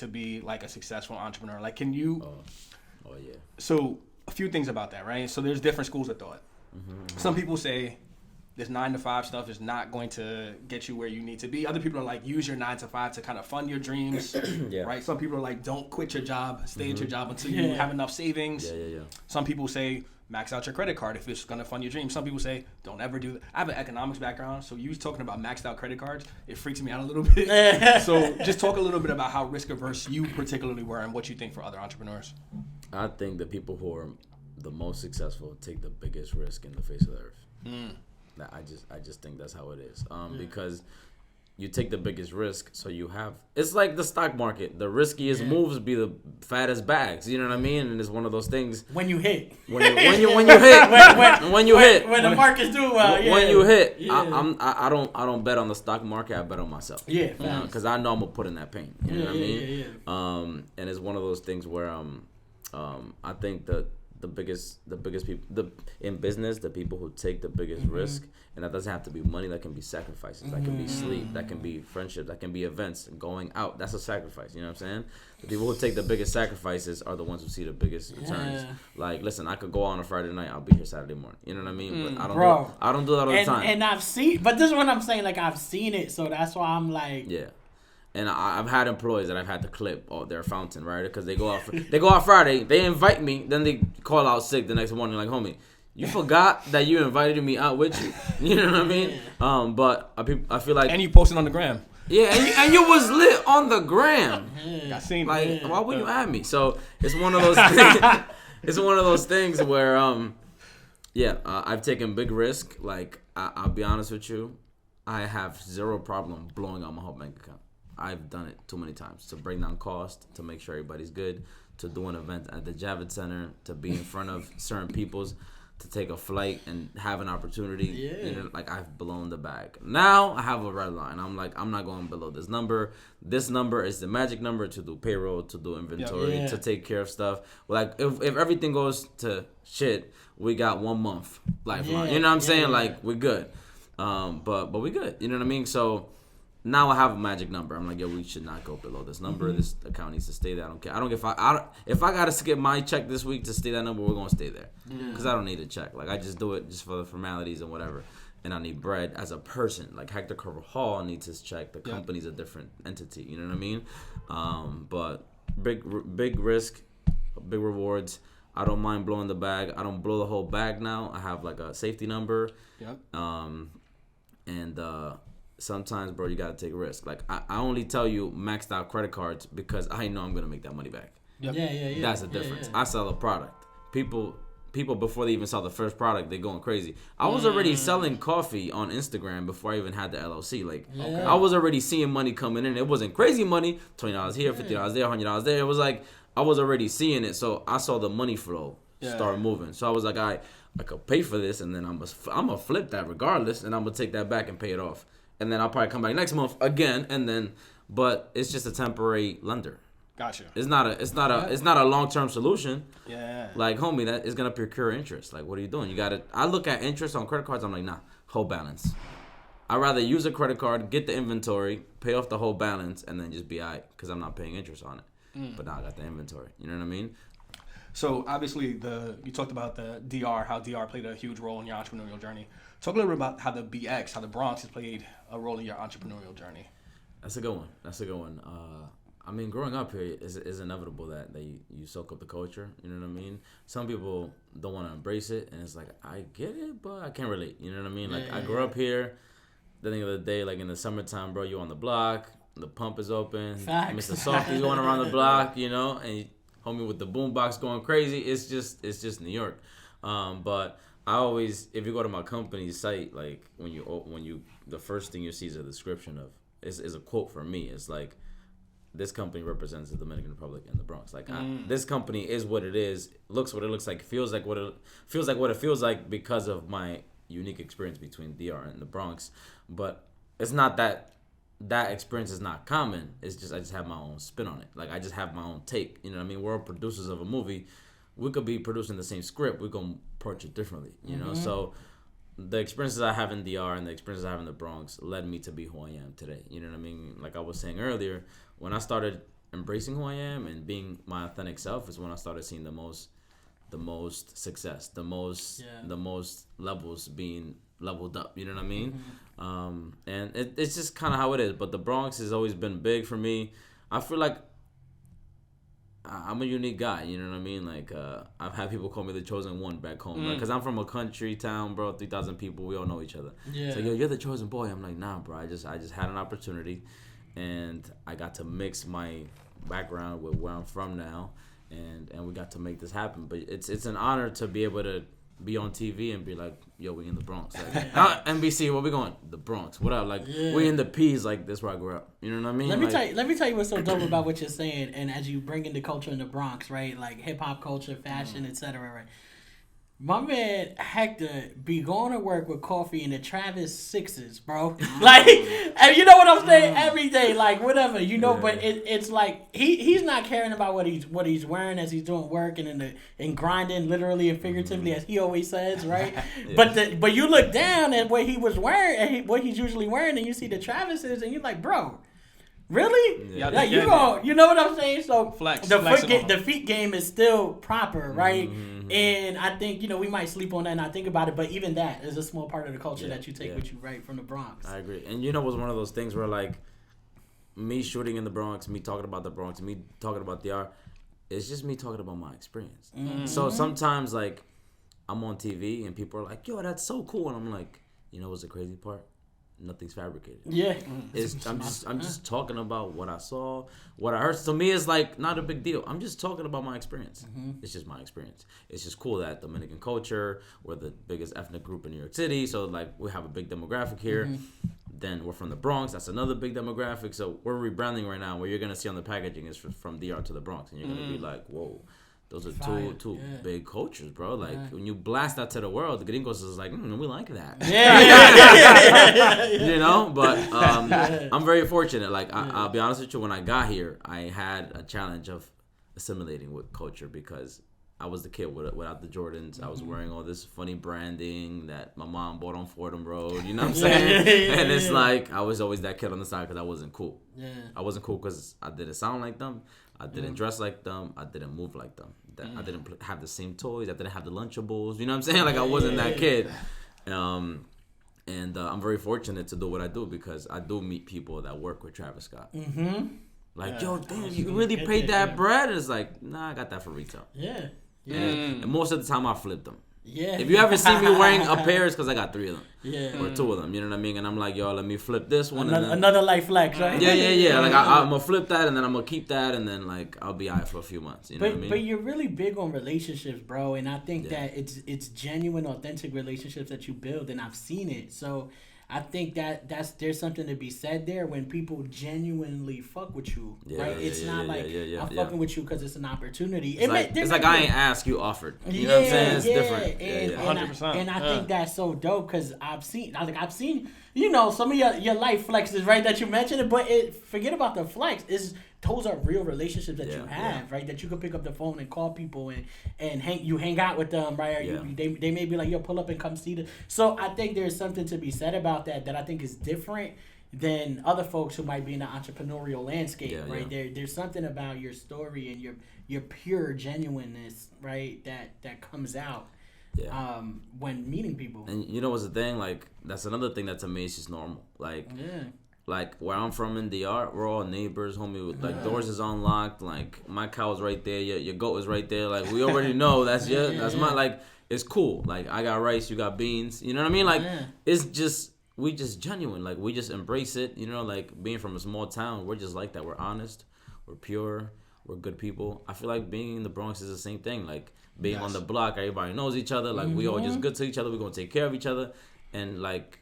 be like a successful entrepreneur? Like, can you? Oh yeah. So a few things about that, right? So there's different schools of thought. Mm-hmm. Some people say this 9-to-5 stuff is not going to get you where you need to be. Other people are like, use your 9-to-5 to kind of fund your dreams, right? Some people are like, don't quit your job, stay at your job until you have enough savings. Yeah. Some people say, max out your credit card if it's going to fund your dreams. Some people say, don't ever do that. I have an economics background, so you talking about maxed out credit cards, it freaks me out a little bit. So just talk a little bit about how risk averse you particularly were and what you think for other entrepreneurs. I think the people who are the most successful take the biggest risk in the face of the earth. I just think that's how it is. Because you take the biggest risk, so you have. It's like the stock market. The riskiest moves be the fattest bags. You know what I mean? And it's one of those things. When you hit. When you hit. When the market's doing well. When you hit. I don't bet on the stock market. I bet on myself. Yeah. Because I know I'm gonna put in that pain. You know what I mean? And it's one of those things where I think that the biggest people in business, the people who take the biggest risk, and that doesn't have to be money. That can be sacrifices. That can be sleep. That can be friendship. That can be events. Going out. That's a sacrifice. You know what I'm saying? The people who take the biggest sacrifices are the ones who see the biggest returns. Like, listen, I could go out on a Friday night. I'll be here Saturday morning. You know what I mean? But I don't do that all the time. And I've seen, but this is what I'm saying. Like, I've seen it, so that's why I'm like, And I've had employees that I've had to clip their fountain, right? Because they go out Friday, they invite me, then they call out sick the next morning, like, homie, you forgot that you invited me out with you. You know what I mean? But I feel like, and you posted on the gram. Yeah, and you was lit on the gram. I seen like, why would you add me? So it's one of those things. It's one of those things where I've taken big risk. Like, I'll be honest with you, I have zero problem blowing out my whole bank account. I've done it too many times to bring down cost, to make sure everybody's good, to do an event at the Javits Center, to be in front of certain people's, to take a flight and have an opportunity. Yeah. You know, like I've blown the bag. Now I have a red line. I'm like, I'm not going below this number. This number is the magic number to do payroll, to do inventory, to take care of stuff. Like if everything goes to shit, we got 1 month lifeline. You know what I'm saying? Like we're good. But we good. You know what I mean? So now I have a magic number. I'm like, yo, we should not go below this number. This account needs to stay there. I don't care. I don't if I gotta skip my check this week to stay that number, we're gonna stay there. Because I don't need a check. Like I just do it just for the formalities and whatever. And I need bread as a person. Like Hector Carvajal needs his check. The company's a different entity. You know what I mean? But big risk, big rewards. I don't mind blowing the bag. I don't blow the whole bag now. I have like a safety number. Sometimes, bro, you gotta take a risk. Like I only tell you maxed out credit cards because I know I'm gonna make that money back. That's the difference. I sell a product. People before they even saw the first product, they going crazy. I was already selling coffee on Instagram before I even had the LLC. Like I was already seeing money coming in. It wasn't crazy money. $20 here, $50 there, $100 there. It was like I was already seeing it. So I saw the money flow start moving. So I was like, I could pay for this, and then I'm gonna flip that regardless, and I'm gonna take that back and pay it off. And then I'll probably come back next month again, and then, but it's just a temporary lender. Gotcha. It's not a long-term solution. Yeah. Like, homie, that is gonna procure interest. Like, what are you doing? I look at interest on credit cards. I'm like, nah, whole balance. I'd rather use a credit card, get the inventory, pay off the whole balance, and then just be alright, because I'm not paying interest on it. But now I got the inventory. You know what I mean? So obviously, you talked about the DR, how DR played a huge role in your entrepreneurial journey. Talk a little bit about how the BX, how the Bronx has played a role in your entrepreneurial journey. That's a good one. I mean, growing up here is inevitable that you soak up the culture. You know what I mean? Some people don't want to embrace it, and it's like, I get it, but I can't relate. You know what I mean? Like, I grew up here. The end of the day, like in the summertime, bro, you on the block, the pump is open, Mr. Softy's going around the block, you know, and you, homie with the boombox going crazy. It's just New York. But I always, if you go to my company's site, like when you the first thing you see is a description of is a quote from me. It's like, this company represents the Dominican Republic and the Bronx. Like this company is what it is, looks what it looks like, feels like what it feels like because of my unique experience between DR and the Bronx. But it's not that experience is not common. It's just I just have my own spin on it. Like I just have my own take. You know what I mean? We're all producers of a movie. We could be producing the same script. We're gonna approach it differently. You know? So the experiences I have in DR and the experiences I have in the Bronx led me to be who I am today. You know what I mean? Like I was saying earlier, when I started embracing who I am and being my authentic self is when I started seeing the most success, the most levels being leveled up. You know what I mean? And it's just kind of how it is. But the Bronx has always been big for me. I feel like I'm a unique guy, you know what I mean? Like, I've had people call me the chosen one back home, because I'm from a country town, bro, 3,000 people, we all know each other. Yeah. So, yo, you're the chosen boy. I'm like, nah, bro, I just had an opportunity, and I got to mix my background with where I'm from now, and we got to make this happen. But it's an honor to be able to be on TV and be like, yo, we in the Bronx. Like, NBC, where we going? The Bronx. What up? Like, we in the P's. Like, that's where I grew up. You know what I mean? Let me tell you what's so dope about what you're saying. And as you bring in the culture in the Bronx, right? Like hip hop culture, fashion, etc. Right? My man Hector be going to work with coffee in the Travis Sixes, bro. Like, and you know what I'm saying? Every day, like whatever, you know. Yeah. But it's like he's not caring about what he's wearing as he's doing work and grinding, literally and figuratively, as he always says, right? Yeah. But you look down at what he was wearing and what he's usually wearing, and you see the Travises, and you're like, bro. Really? Yeah. Like you know what I'm saying? So the feet game is still proper, right? And I think we might sleep on that and not think about it, but even that is a small part of the culture that you take with you, right, from the Bronx. I agree, and it was one of those things where like me shooting in the Bronx, me talking about the Bronx, me talking about the art, it's just me talking about my experience. So sometimes like I'm on TV and people are like, "Yo, that's so cool," and I'm like, what's the crazy part? Nothing's fabricated. Yeah, I'm just talking about what I saw, what I heard. To me, it's like not a big deal. I'm just talking about my experience. It's just my experience. It's just cool that Dominican culture, we're the biggest ethnic group in New York City, so like we have a big demographic here. then we're from the Bronx. That's another big demographic. So we're rebranding right now. Where you're gonna see on the packaging is from DR to the Bronx, and you're gonna be like, whoa, those are two big cultures, bro. Like when you blast that to the world, the gringos is like, we like that. You know. But I'm very fortunate. Like I'll be honest with you. When I got here, I had a challenge of assimilating with culture because I was the kid without the Jordans. I was wearing all this funny branding that my mom bought on Fordham Road. You know what I'm saying? And it's like I was always that kid on the side because I wasn't cool. Yeah. I wasn't cool because I didn't sound like them. I didn't dress like them. I didn't move like them. I didn't have the same toys. I didn't have the Lunchables. You know what I'm saying? Like I wasn't that kid. And I'm very fortunate to do what I do because I do meet people that work with Travis Scott. Mm-hmm. Like, yo, damn, you really paid that bread? And it's like, nah, I got that for retail. Yeah. Yeah. And most of the time I flip them. Yeah. If you ever see me wearing a pair, it's because I got 3 of them. Yeah. Or 2 of them. You know what I mean? And I'm like, yo, let me flip this one. Another life flex, right? Yeah. Like I'm gonna flip that, and then I'm gonna keep that, and then like I'll be out for a few months. You know what I mean? But you're really big on relationships, bro. And I think that it's genuine, authentic relationships that you build, and I've seen it. So I think there's something to be said there when people genuinely fuck with you, right? It's not like I'm fucking with you because it's an opportunity. It's like I ain't asked, you offered. You know what I'm saying? It's different. And 100%. And I think that's so dope because I've seen, you know, some of your life flexes, right, that you mentioned, but forget about the flex. Those are real relationships that you have, right? That you can pick up the phone and call people and hang out with them, right? Or they may be like, yo, pull up and come see them. So I think there's something to be said about that I think is different than other folks who might be in the entrepreneurial landscape, right? There's something about your story and your pure genuineness, right? That comes out. Yeah. When meeting people. And you know what's the thing? Like that's another thing that's amazed is normal. Like where I'm from in DR, we're all neighbors, homie. Like doors is unlocked. Like my cow's right there. Your goat is right there. Like we already know that's my like. It's cool. Like I got rice, you got beans. You know what I mean? Like it's just we just genuine. Like we just embrace it. You know, like being from a small town, we're just like that. We're honest. We're pure. We're good people. I feel like being in the Bronx is the same thing. Like being on the block, everybody knows each other. Like we all just good to each other. We're gonna take care of each other, and like.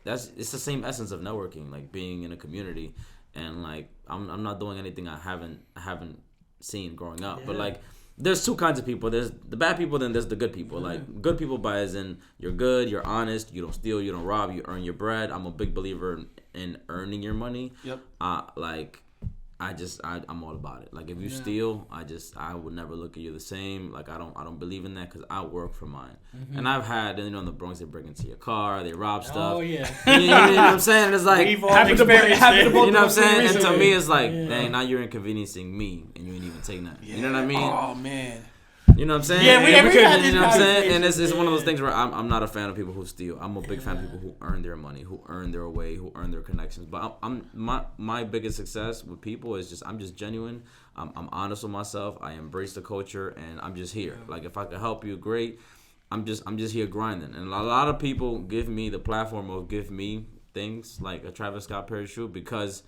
It's the same essence of networking, like being in a community, and like I'm not doing anything I haven't seen growing up. But like there's 2 kinds of people. There's the bad people, then there's the good people. Like good people by as in you're good, you're honest, you don't steal, you don't rob, you earn your bread. I'm a big believer in earning your money. Yep. I'm all about it. Like if you steal, I would never look at you the same. Like I don't believe in that because I work for mine. And I've had, you know, in the Bronx they break into your car, they rob stuff. Oh yeah. You know what I'm saying? It's like happened to you know what I'm saying? And to me it's like, dang, now you're inconveniencing me and you ain't even take that. You know what I mean? Oh man. You know what I'm saying? Yeah, we could, you know what I'm saying? And it's one of those things where I'm not a fan of people who steal. I'm a big fan of people who earn their money, who earn their way, who earn their connections. But my biggest success with people is I'm just genuine. I'm honest with myself. I embrace the culture, and I'm just here. Like if I could help you, great. I'm just here grinding. And a lot of people give me the platform or give me things like a Travis Scott parachute because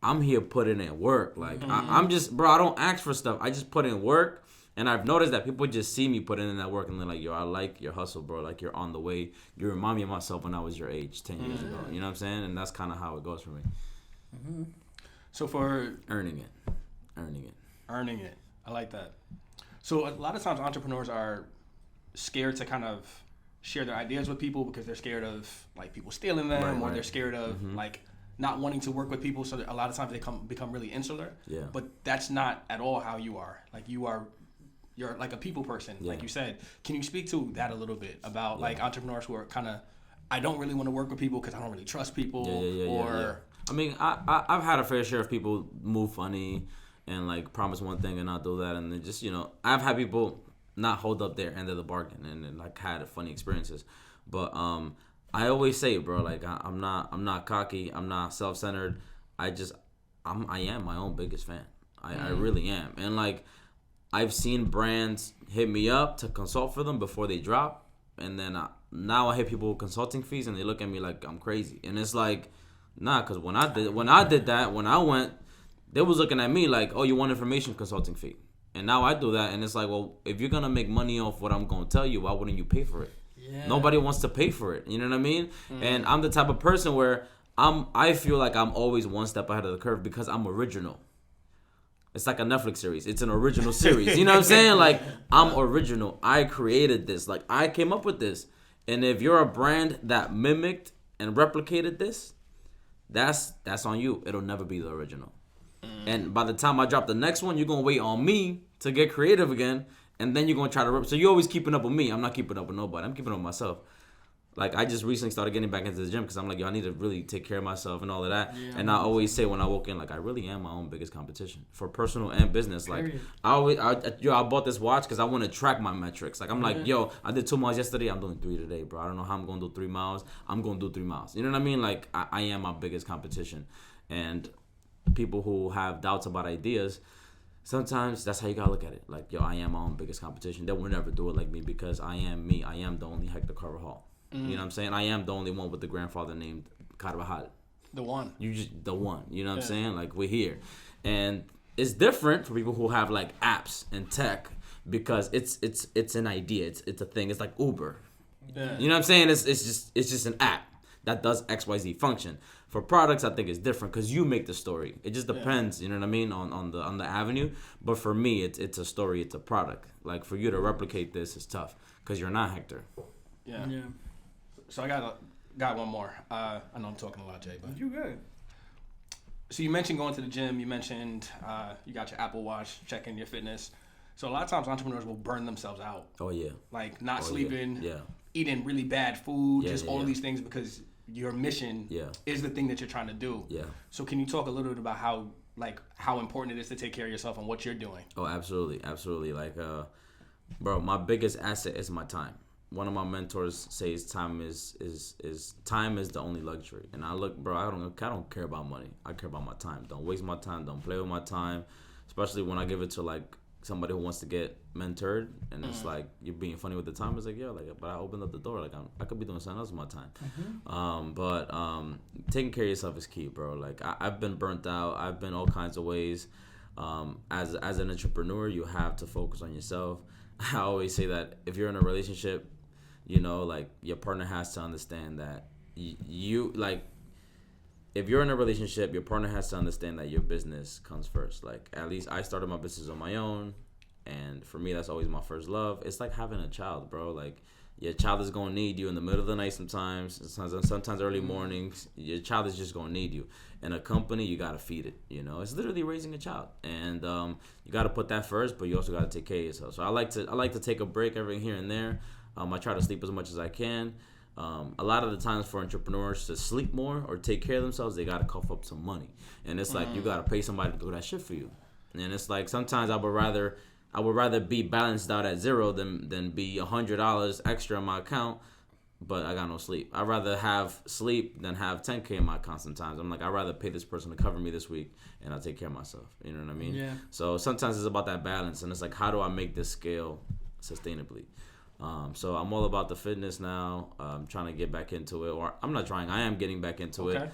I'm here putting in work. Like I'm just, bro, I don't ask for stuff. I just put in work. And I've noticed that people just see me putting in that work and they're like, yo, I like your hustle, bro. Like, you're on the way. You remind me of myself when I was your age 10 years ago. You know what I'm saying? And that's kind of how it goes for me. So for... Earning it. I like that. So a lot of times entrepreneurs are scared to kind of share their ideas with people because they're scared of, like, people stealing them or they're scared of, like... not wanting to work with people, so a lot of times they become really insular. Yeah. But that's not at all how you are. Like you're like a people person, like you said. Can you speak to that a little bit about like entrepreneurs who are kind of, I don't really want to work with people because I don't really trust people, I mean, I've had a fair share of people move funny and like promise one thing and not do that, and then just, you know, I've had people not hold up their end of the bargain and like had funny experiences, but I always say, bro, like I'm not cocky, I'm not self-centered. I am my own biggest fan. I really am, and like I've seen brands hit me up to consult for them before they drop, and then now I hit people with consulting fees, and they look at me like I'm crazy, and it's like, nah, because when I did that, when I went, they was looking at me like, oh, you want information consulting fee, and now I do that, and it's like, well, if you're gonna make money off what I'm gonna tell you, why wouldn't you pay for it? Yeah. Nobody wants to pay for it. You know what I mean? And I'm the type of person where I feel like I'm always one step ahead of the curve because I'm original. It's like a Netflix series. It's an original series. You know what I'm saying? Like, I'm original. I created this. Like, I came up with this. And if you're a brand that mimicked and replicated this, that's on you. It'll never be the original. And by the time I drop the next one, you're going to wait on me to get creative again. And then you're going to try to... So you're always keeping up with me. I'm not keeping up with nobody. I'm keeping up with myself. Like, I just recently started getting back into the gym because I'm like, yo, I need to really take care of myself and all of that. Yeah, and I always say when I walk in, like, I really am my own biggest competition for personal and business. Like, I bought this watch because I want to track my metrics. Like, I'm like, yo, I did 2 miles yesterday. I'm doing 3 today, bro. I don't know how I'm going to do 3 miles. I'm going to do 3 miles. You know what I mean? Like, I am my biggest competition. And people who have doubts about ideas, sometimes that's how you got to look at it. Like, yo, I am my own biggest competition. They will never do it like me because I am me. I am the only Hector Carvajal. You know what I'm saying? I am the only one with the grandfather named Carvajal. The one. You just the one. You know what I'm saying? Like, we're here. And it's different for people who have like apps and tech because it's an idea. It's a thing. It's like Uber. Yeah. You know what I'm saying? It's just an app that does XYZ function. For products, I think it's different because you make the story. It just depends, you know what I mean, on the avenue. But for me, it's a story, it's a product. Like, for you to replicate this is tough because you're not Hector. Yeah. So I got one more. I know I'm talking a lot, Jay, but you good. So you mentioned going to the gym. You mentioned you got your Apple Watch, checking your fitness. So a lot of times entrepreneurs will burn themselves out. Oh yeah. Like not sleeping, eating really bad food, all of these things because your mission is the thing that you're trying to do. Yeah. So can you talk a little bit about how important it is to take care of yourself and what you're doing? Oh, absolutely. Like, bro, my biggest asset is my time. One of my mentors says time is the only luxury. And I look, bro, I don't care about money. I care about my time. Don't waste my time. Don't play with my time. Especially when I give it to like somebody who wants to get mentored, and it's like you're being funny with the time. It's like, but I opened up the door. Like I could be doing something else with my time. But taking care of yourself is key, bro. Like I've been burnt out. I've been all kinds of ways. As an entrepreneur, you have to focus on yourself. I always say that if you're in a relationship, you know, like your partner has to understand that you like. If you're in a relationship, your partner has to understand that your business comes first. Like, at least I started my business on my own, and for me, that's always my first love. It's like having a child, bro. Like, your child is going to need you in the middle of the night sometimes early mornings. Your child is just going to need you. In a company, you got to feed it, you know. It's literally raising a child, and you got to put that first, but you also got to take care of yourself. So I like to take a break every here and there. I try to sleep as much as I can. A lot of the times for entrepreneurs to sleep more or take care of themselves, they gotta cough up some money, and it's like you gotta pay somebody to do that shit for you. And it's like sometimes I would rather be balanced out at zero than be $100 extra in my account, but I got no sleep. I'd rather have sleep than have $10K in my account. Sometimes I'm like, I'd rather pay this person to cover me this week, and I'll take care of myself. You know what I mean? Yeah. So sometimes it's about that balance, and it's like, how do I make this scale sustainably? So I'm all about the fitness now. I'm trying to get back into it, or I'm not trying. I am getting back into it.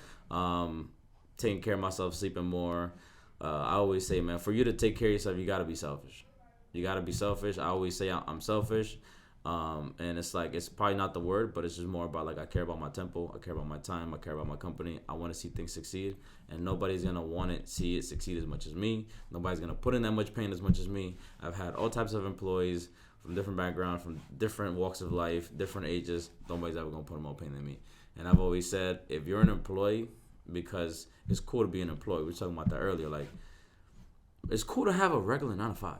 Taking care of myself, sleeping more. I always say, man, for you to take care of yourself, you got to be selfish. You got to be selfish. I always say I'm selfish. And it's like, it's probably not the word, but it's just more about like, I care about my temple. I care about my time. I care about my company. I want to see things succeed, and nobody's going to see it succeed as much as me. Nobody's going to put in that much pain as much as me. I've had all types of employees from different backgrounds, from different walks of life, different ages. Nobody's ever going to put in more pain than me. And I've always said, if you're an employee, because it's cool to be an employee. We were talking about that earlier. Like, it's cool to have a regular 9 to 5.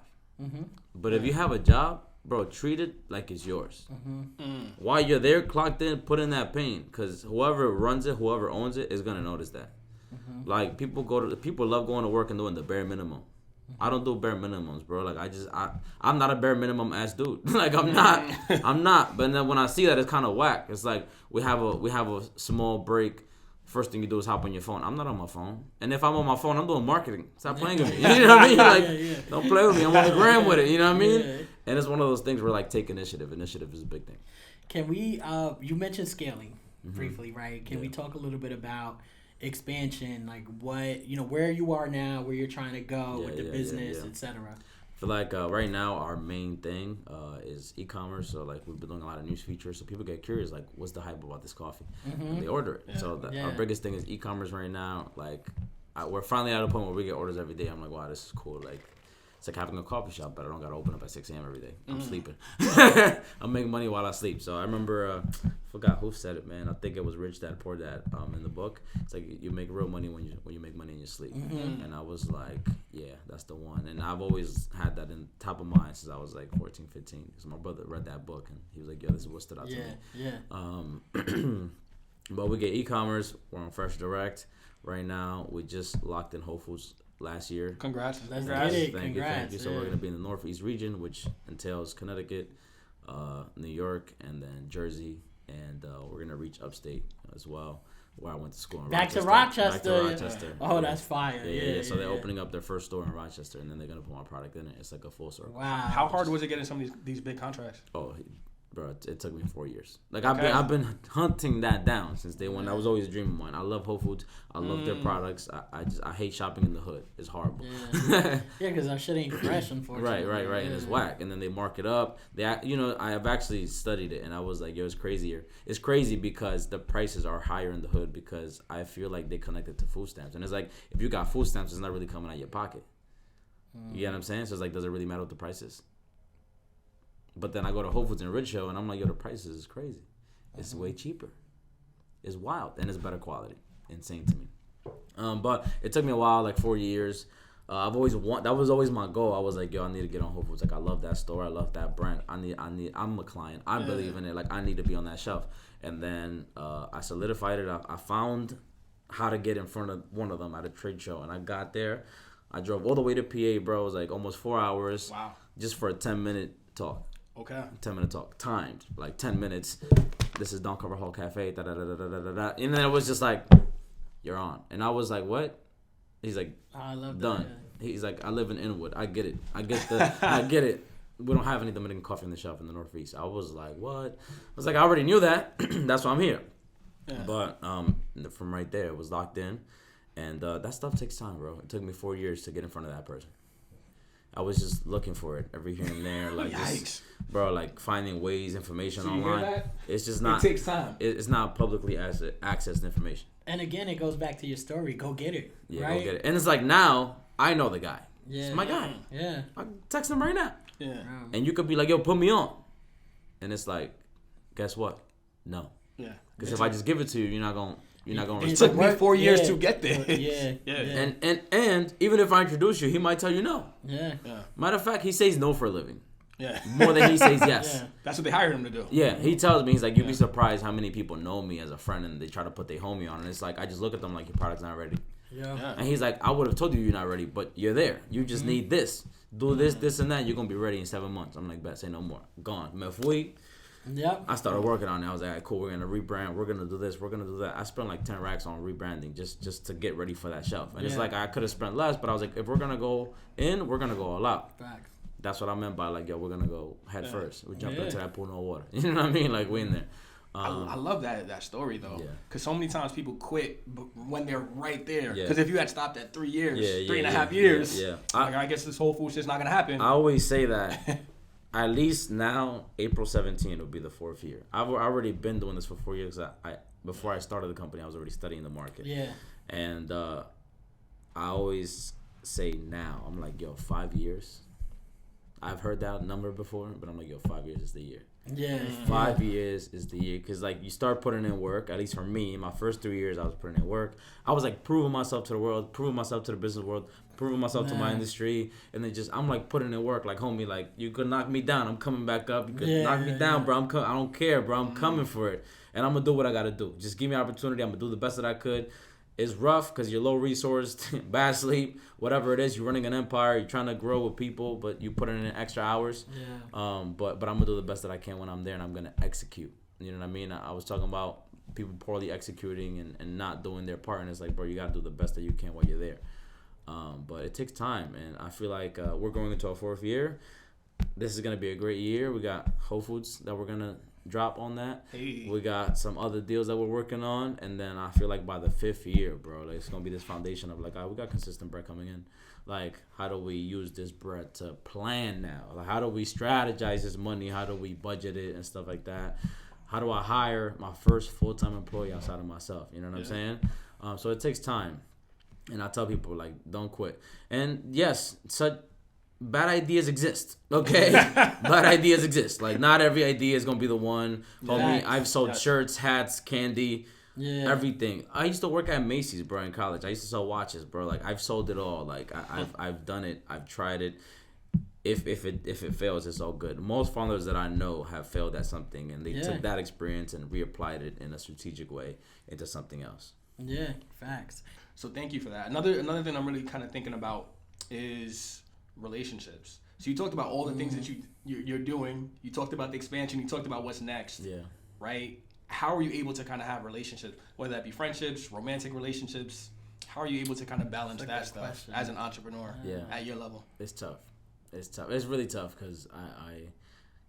But if you have a job, bro, treat it like it's yours. While you're there, clocked in, put in that pain. Because whoever runs it, whoever owns it, is going to notice that. Like, people love going to work and doing the bare minimum. I don't do bare minimums, bro. Like, I'm not a bare minimum ass dude. Like, I'm not. But then when I see that, it's kind of whack. It's like we have a small break. First thing you do is hop on your phone. I'm not on my phone. And if I'm on my phone, I'm doing marketing. Stop playing with me. You know what I mean? Like, don't play with me. I'm on the gram with it. You know what I mean? Yeah. And it's one of those things where, like, take initiative. Initiative is a big thing. Can we? You mentioned scaling briefly, right? Can we talk a little bit about expansion, like what, where you are now, where you're trying to go with the business, etc.? feel like right now our main thing is e-commerce. So like we've been doing a lot of news features, so people get curious like, what's the hype about this coffee? And they order it. Yeah. So our biggest thing is e-commerce right now. Like we're finally at a point where we get orders every day. I'm like, wow, this is cool. Like it's like having a coffee shop, but I don't gotta open up at 6 a.m. every day. I'm sleeping. I'm making money while I sleep. So I remember, forgot who said it, man. I think it was Rich Dad Poor Dad in the book. It's like you make real money when you make money in your sleep. And I was like, yeah, that's the one. And I've always had that in top of mind since I was like 14, 15. Because my brother read that book and he was like, yo, this is what stood out to me. But we get e-commerce. We're on Fresh Direct right now. We just locked in Whole Foods last year. Congrats. Let's Congrats. get it. Thank you. So Yeah. we're going to be in the Northeast region, which entails Connecticut, New York, and then Jersey. And we're going to reach upstate as well, where I went to school in Back to Rochester. Rochester. Oh, that's fire. Yeah. So they're opening up their first store in Rochester, and then they're going to put my product in it. It's like a full circle. Wow. How hard was it getting some of these big contracts? Oh, bro, it took me 4 years. Like I've been hunting that down since day one. That was always a dream of mine. I love Whole Foods. I love their products. I hate shopping in the hood. It's horrible. Yeah, because our shit ain't fresh, unfortunately. Right. And it's whack. And then they mark it up. I have actually studied it, and I was like, yo, it's crazier. It's crazy because the prices are higher in the hood because I feel like they connect it to food stamps. And it's like, if you got food stamps, it's not really coming out of your pocket. You get what I'm saying? So it's like, does it really matter what the price is? But then I go to Whole Foods and Ridge Show, and I'm like, yo, the prices is crazy. It's way cheaper. It's wild, and it's better quality. Insane to me. But it took me a while, like 4 years. That was always my goal. I was like, yo, I need to get on Whole Foods. Like, I love that store. I love that brand. I'm a client. I believe in it. Like, I need to be on that shelf. And then I solidified it. I found how to get in front of one of them at a trade show, and I got there. I drove all the way to PA, bro. It was like almost 4 hours. Wow. Just for a 10-minute talk. Okay. 10-minute talk, timed like 10 minutes. This is Don Carvajal Café, and then it was just like, you're on, and I was like, what? He's like, I love done. that. He's like, I live in Inwood. I get it. I get it. We don't have any Dominican coffee on the shelf in the Northeast. I was like, what? I was like, I already knew that. That's why I'm here. Yeah. But from right there, it was locked in, and that stuff takes time, bro. It took me 4 years to get in front of that person. I was just looking for it every here and there, like just, bro, like finding ways, information online. It's just not. It takes time. It's not publicly accessed information. And again, it goes back to your story. Go get it. Yeah, right? go get it. And it's like now I know the guy. Yeah, it's my guy. Yeah, I text him right now. Yeah. And you could be like, yo, put me on. And it's like, guess what? No. Yeah. Because if I just give it to you, you're not gonna. It took me 4 years to get there. Yeah. And even if I introduce you, he might tell you no. Yeah. Matter of fact, he says no for a living. Yeah. More than he says yes. Yeah. That's what they hired him to do. Yeah. He tells me, he's like, you'd be surprised how many people know me as a friend and they try to put their homie on. And it's like, I just look at them like, your product's not ready. Yeah. And he's like, I would have told you you're not ready, but you're there. You just need this. Do this, and that. You're going to be ready in 7 months. I'm like, bet, say no more. Gone. Me fui. Yep. I started working on it. I was like, all right, cool, we're going to rebrand. We're going to do this. We're going to do that. I spent like 10 racks on rebranding just to get ready for that shelf. And it's like, I could have spent less, but I was like, if we're going to go in, we're going to go all out. Facts. That's what I meant by like, yo, we're going to go head first. We jump into that pool, no water. You know what I mean? Like, we in there. I love that story though, because so many times people quit when they're right there. Yeah. Because if you had stopped at 3 years, 3.5 years, I guess this whole food's just not gonna happen. I always say that. At least now, April 17 will be the 4th year. I've already been doing this for 4 years. Before I started the company, I was already studying the market. Yeah. And I always say now, I'm like, yo, 5 years. I've heard that number before, but I'm like, yo, 5 years is the year. Yeah. 5 years is the year, because like you start putting in work. At least for me, in my first 3 years, I was putting in work. I was like proving myself to the world, proving myself to the business world, proving myself to my industry, and then I'm like putting in work. Like, homie, like you could knock me down, I'm coming back up. You could knock me down, bro. I don't care, bro. I'm coming for it, and I'm gonna do what I gotta do. Just give me an opportunity. I'm gonna do the best that I could. It's rough because you're low resourced, bad sleep, whatever it is. You're running an empire. You're trying to grow with people, but you put in extra hours. Yeah. But I'm gonna do the best that I can when I'm there, and I'm gonna execute. You know what I mean? I was talking about people poorly executing and not doing their part, and it's like, bro, you gotta do the best that you can while you're there. But it takes time, and I feel like we're going into our 4th year. This is gonna be a great year. We got Whole Foods that we're gonna drop on that. Hey. We got some other deals that we're working on, and then I feel like by the 5th year, bro, like it's gonna be this foundation of like, we got consistent bread coming in. Like, how do we use this bread to plan now? Like, how do we strategize this money? How do we budget it and stuff like that? How do I hire my first full-time employee outside of myself? You know what I'm saying? So it takes time. And I tell people, like, don't quit. And yes, such bad ideas exist, okay? Bad ideas exist. Like, not every idea is going to be the one. For me, I've sold shirts, hats, candy, everything. I used to work at Macy's, bro, in college. I used to sell watches, bro. Like, I've sold it all. Like, I've done it. I've tried it. If it fails, it's all good. Most founders that I know have failed at something, and they took that experience and reapplied it in a strategic way into something else. Yeah, facts. So thank you for that. Another thing I'm really kind of thinking about is relationships. So you talked about all the things that you're doing. You talked about the expansion. You talked about what's next. Yeah. Right? How are you able to kind of have relationships, whether that be friendships, romantic relationships? How are you able to kind of balance that stuff as an entrepreneur at your level? It's tough. It's tough. It's really tough because I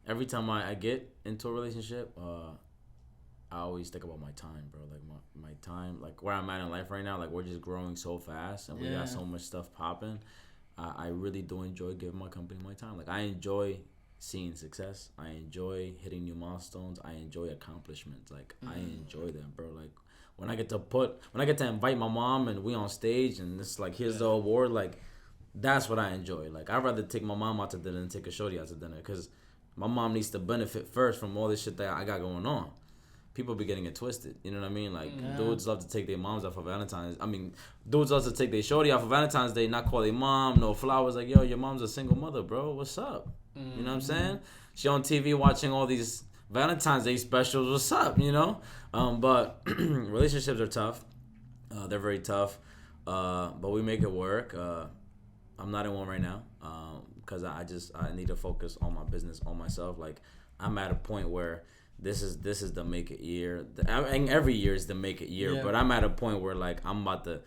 every time I get into a relationship, I always think about my time, bro. Like my time, like where I'm at in life right now, like we're just growing so fast and we got so much stuff popping. I really do enjoy giving my company my time. Like I enjoy seeing success. I enjoy hitting new milestones. I enjoy accomplishments. Like I enjoy them, bro. Like when I get to invite my mom and we on stage and it's like here's the award, like that's what I enjoy. Like I'd rather take my mom out to dinner than take a shorty out to dinner because my mom needs to benefit first from all this shit that I got going on. People be getting it twisted. You know what I mean? Like, dudes love to take their moms out for Valentine's. Dudes love to take their shorty out for Valentine's Day, not call their mom, no flowers. Like, yo, your mom's a single mother, bro. What's up? You know what I'm saying? She on TV watching all these Valentine's Day specials. What's up? You know? But relationships are tough. They're very tough. But we make it work. I'm not in one right now because I need to focus on my business, on myself. Like, I'm at a point where this is the make it year. Every year is the make it year, but I'm at a point where like I'm about to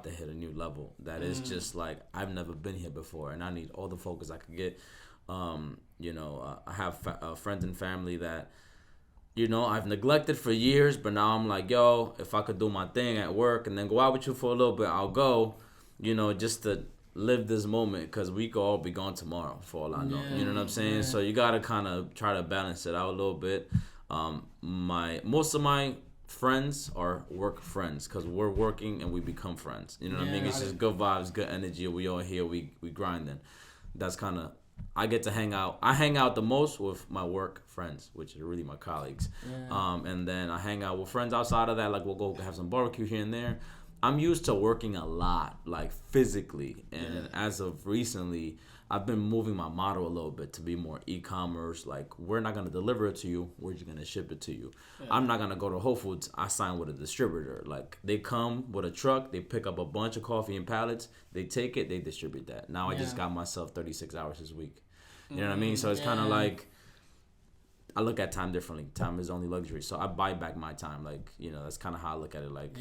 hit a new level that is just like I've never been here before, and I need all the focus I could get. I have friends and family that I've neglected for years, but now I'm like, yo, if I could do my thing at work and then go out with you for a little bit, I'll go. Just to live this moment because we could all be gone tomorrow for all I know. You know what I'm saying? So you gotta kind of try to balance it out a little bit. Most of my friends are work friends because we're working and we become friends. You know what I mean? It's just good vibes, good energy. We all here, we grinding. That's kind of I get to hang out. I hang out the most with my work friends, which are really my colleagues. And then I hang out with friends outside of that. Like we'll go have some barbecue here and there. I'm used to working a lot, like physically, and as of recently, I've been moving my model a little bit to be more e-commerce. Like, we're not gonna deliver it to you; we're just gonna ship it to you. I'm not gonna go to Whole Foods. I sign with a distributor. Like, they come with a truck, they pick up a bunch of coffee in pallets, they take it, they distribute that. Now I just got myself 36 hours this week. You know what I mean? So it's kind of like I look at time differently. Time is only luxury, so I buy back my time. Like, that's kind of how I look at it. Like.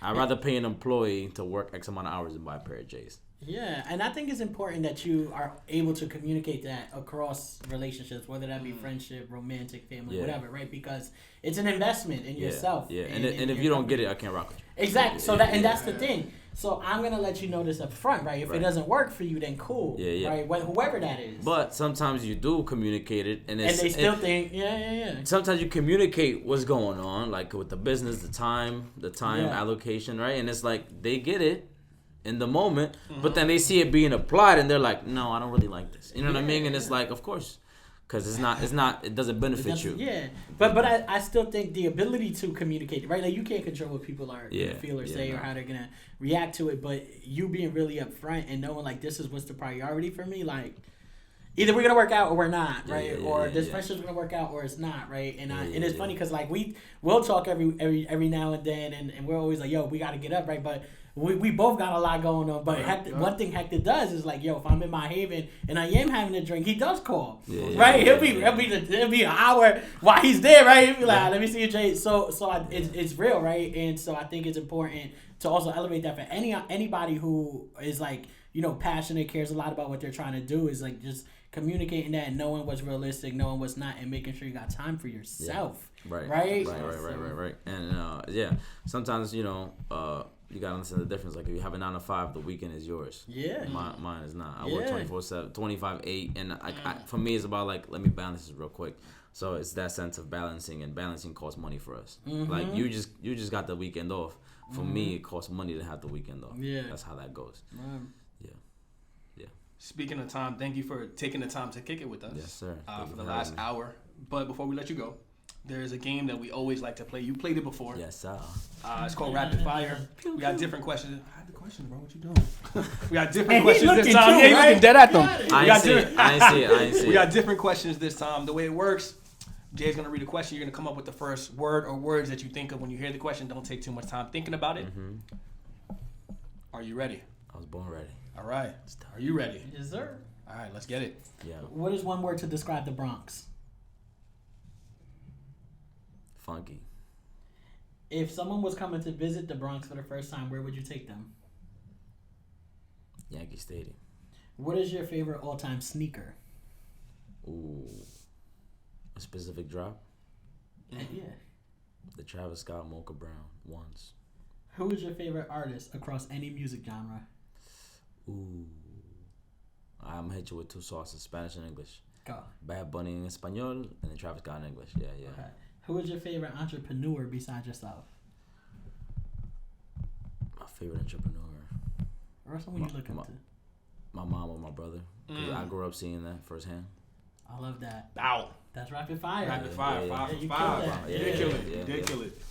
I'd rather pay an employee to work X amount of hours than buy a pair of J's. Yeah, and I think it's important that you are able to communicate that across relationships, whether that be friendship, romantic, family, whatever, right? Because it's an investment in yourself. Yeah, and if you don't get it, I can't rock with you. Exactly. So that's the thing. So I'm gonna let you know this up front, right? If it doesn't work for you, then cool, right? Whoever that is. But sometimes you do communicate it, and they still think, Sometimes you communicate what's going on, like with the business, the time allocation, right? And it's like they get it in the moment, but then they see it being applied, and they're like, no, I don't really like this. You know what I mean? And it's like, of course. Because it doesn't benefit you. Yeah, but I still think the ability to communicate, right? Like you can't control what people are gonna feel or say or how they're gonna react to it. But you being really upfront and knowing like this is what's the priority for me, like either we're gonna work out or we're not, right? Or this friendship's gonna work out or it's not, right? And it's funny because like we'll talk every now and then, and we're always like, yo, we gotta get up, right? But we both got a lot going on, but one thing Hector does is like, yo, if I'm in my haven and I am having a drink, he does call, right? He'll be an hour while he's there, right? He'll be like, let me see you, Jay. So it's real, right? And so I think it's important to also elevate that for anybody who is like, passionate, cares a lot about what they're trying to do, is like just communicating that, knowing what's realistic, knowing what's not, and making sure you got time for yourself. Right. Right. Right. And sometimes you gotta understand the difference. Like if you have a 9 to 5, the weekend is yours. Yeah. Mine is not. I work 24/7, 25/8, and for me it's about like let me balance this real quick. So it's that sense of balancing, and balancing costs money for us. Like you just got the weekend off. For me, it costs money to have the weekend off. Yeah. That's how that goes. Yeah. Speaking of time, thank you for taking the time to kick it with us. Yes, sir. For the last hour. But before we let you go, there's a game that we always like to play. You played it before. Yes, sir. It's called Rapid Fire. We got different questions. I had the questions, bro. What you doing? We got different questions this time. Too, you looking dead at them. I ain't see it. We got different questions this time. The way it works, Jay's going to read a question. You're going to come up with the first word or words that you think of when you hear the question. Don't take too much time thinking about it. Are you ready? I was born ready. All right. Are you ready? Yes, sir. All right, let's get it. Yeah. What is one word to describe the Bronx? Funky. If someone was coming to visit the Bronx for the first time, where would you take them? Yankee Stadium. What is your favorite all-time sneaker? Ooh. A specific drop? Yeah. The Travis Scott Mocha Brown ones. Who is your favorite artist across any music genre? Ooh. I'm gonna hit you with two sources, Spanish and English. Go. Bad Bunny in Espanol and then Travis Scott in English. Yeah. Okay. Who is your favorite entrepreneur besides yourself? My favorite entrepreneur. Or someone you look up to? My mom or my brother. 'Cause I grew up seeing that firsthand. I love that. Ow. That's rapid fire. Rapid fire. 5 you for killed 5. that. You did kill it. You did kill it.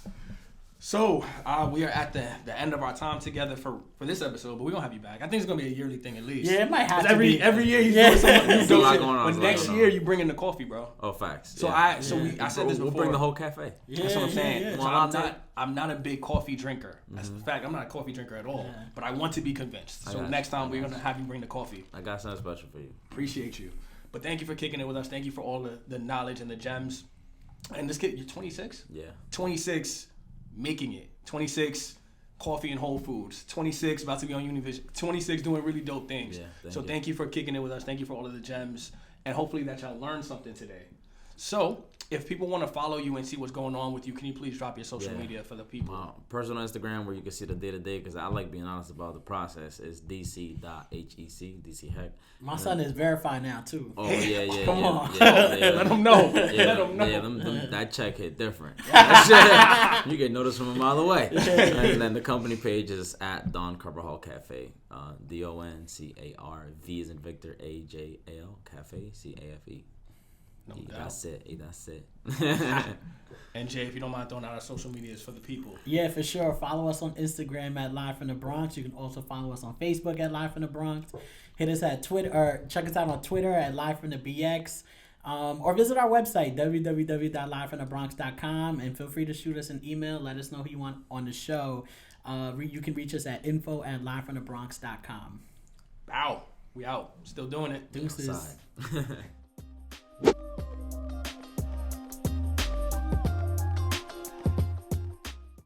So, we are at the end of our time together for this episode, but we're going to have you back. I think it's going to be a yearly thing at least. Yeah, it might have to every be. Every year he's doing something new. There's a lot going on. But next year you bring in the coffee, bro. Oh, facts. So yeah. I said this before. We'll bring the whole cafe. That's what I'm saying. Yeah. So I'm not a big coffee drinker. That's the fact. I'm not a coffee drinker at all. Yeah. But I want to be convinced. So next time we're going to have you bring the coffee. I got something special for you. Appreciate you. But thank you for kicking it with us. Thank you for all the knowledge and the gems. And this kid, you're 26? Yeah. 26, making it. 26, coffee in Whole Foods. 26, about to be on Univision. 26, doing really dope things. Yeah, Thank you for kicking it with us. Thank you for all of the gems. And hopefully that y'all learned something today. So, if people want to follow you and see what's going on with you, can you please drop your social media for the people? My personal Instagram, where you can see the day-to-day, because I like being honest about the process, is dc.hec, DC Heck. My son is verified now, too. Oh, yeah. Come on. Let them know. Yeah, Let them know. Yeah, that check hit different. You get noticed from a mile away. And then the company page is at Don Carvajal Café. DONCAR, V as in Victor, AJL, Cafe, CAFE. No doubt. That's it. And Jay, if you don't mind throwing out our social medias for the people. Yeah, for sure. Follow us on Instagram at Live from the Bronx. You can also follow us on Facebook at Live from the Bronx. Hit us at Twitter, or check us out on Twitter at Live from the BX. Or visit our website, www.livefromthebronx.com, and feel free to shoot us an email. Let us know who you want on the show. You can reach us at info@livefromthebronx.com. Wow. We out. Still doing it. Deuces.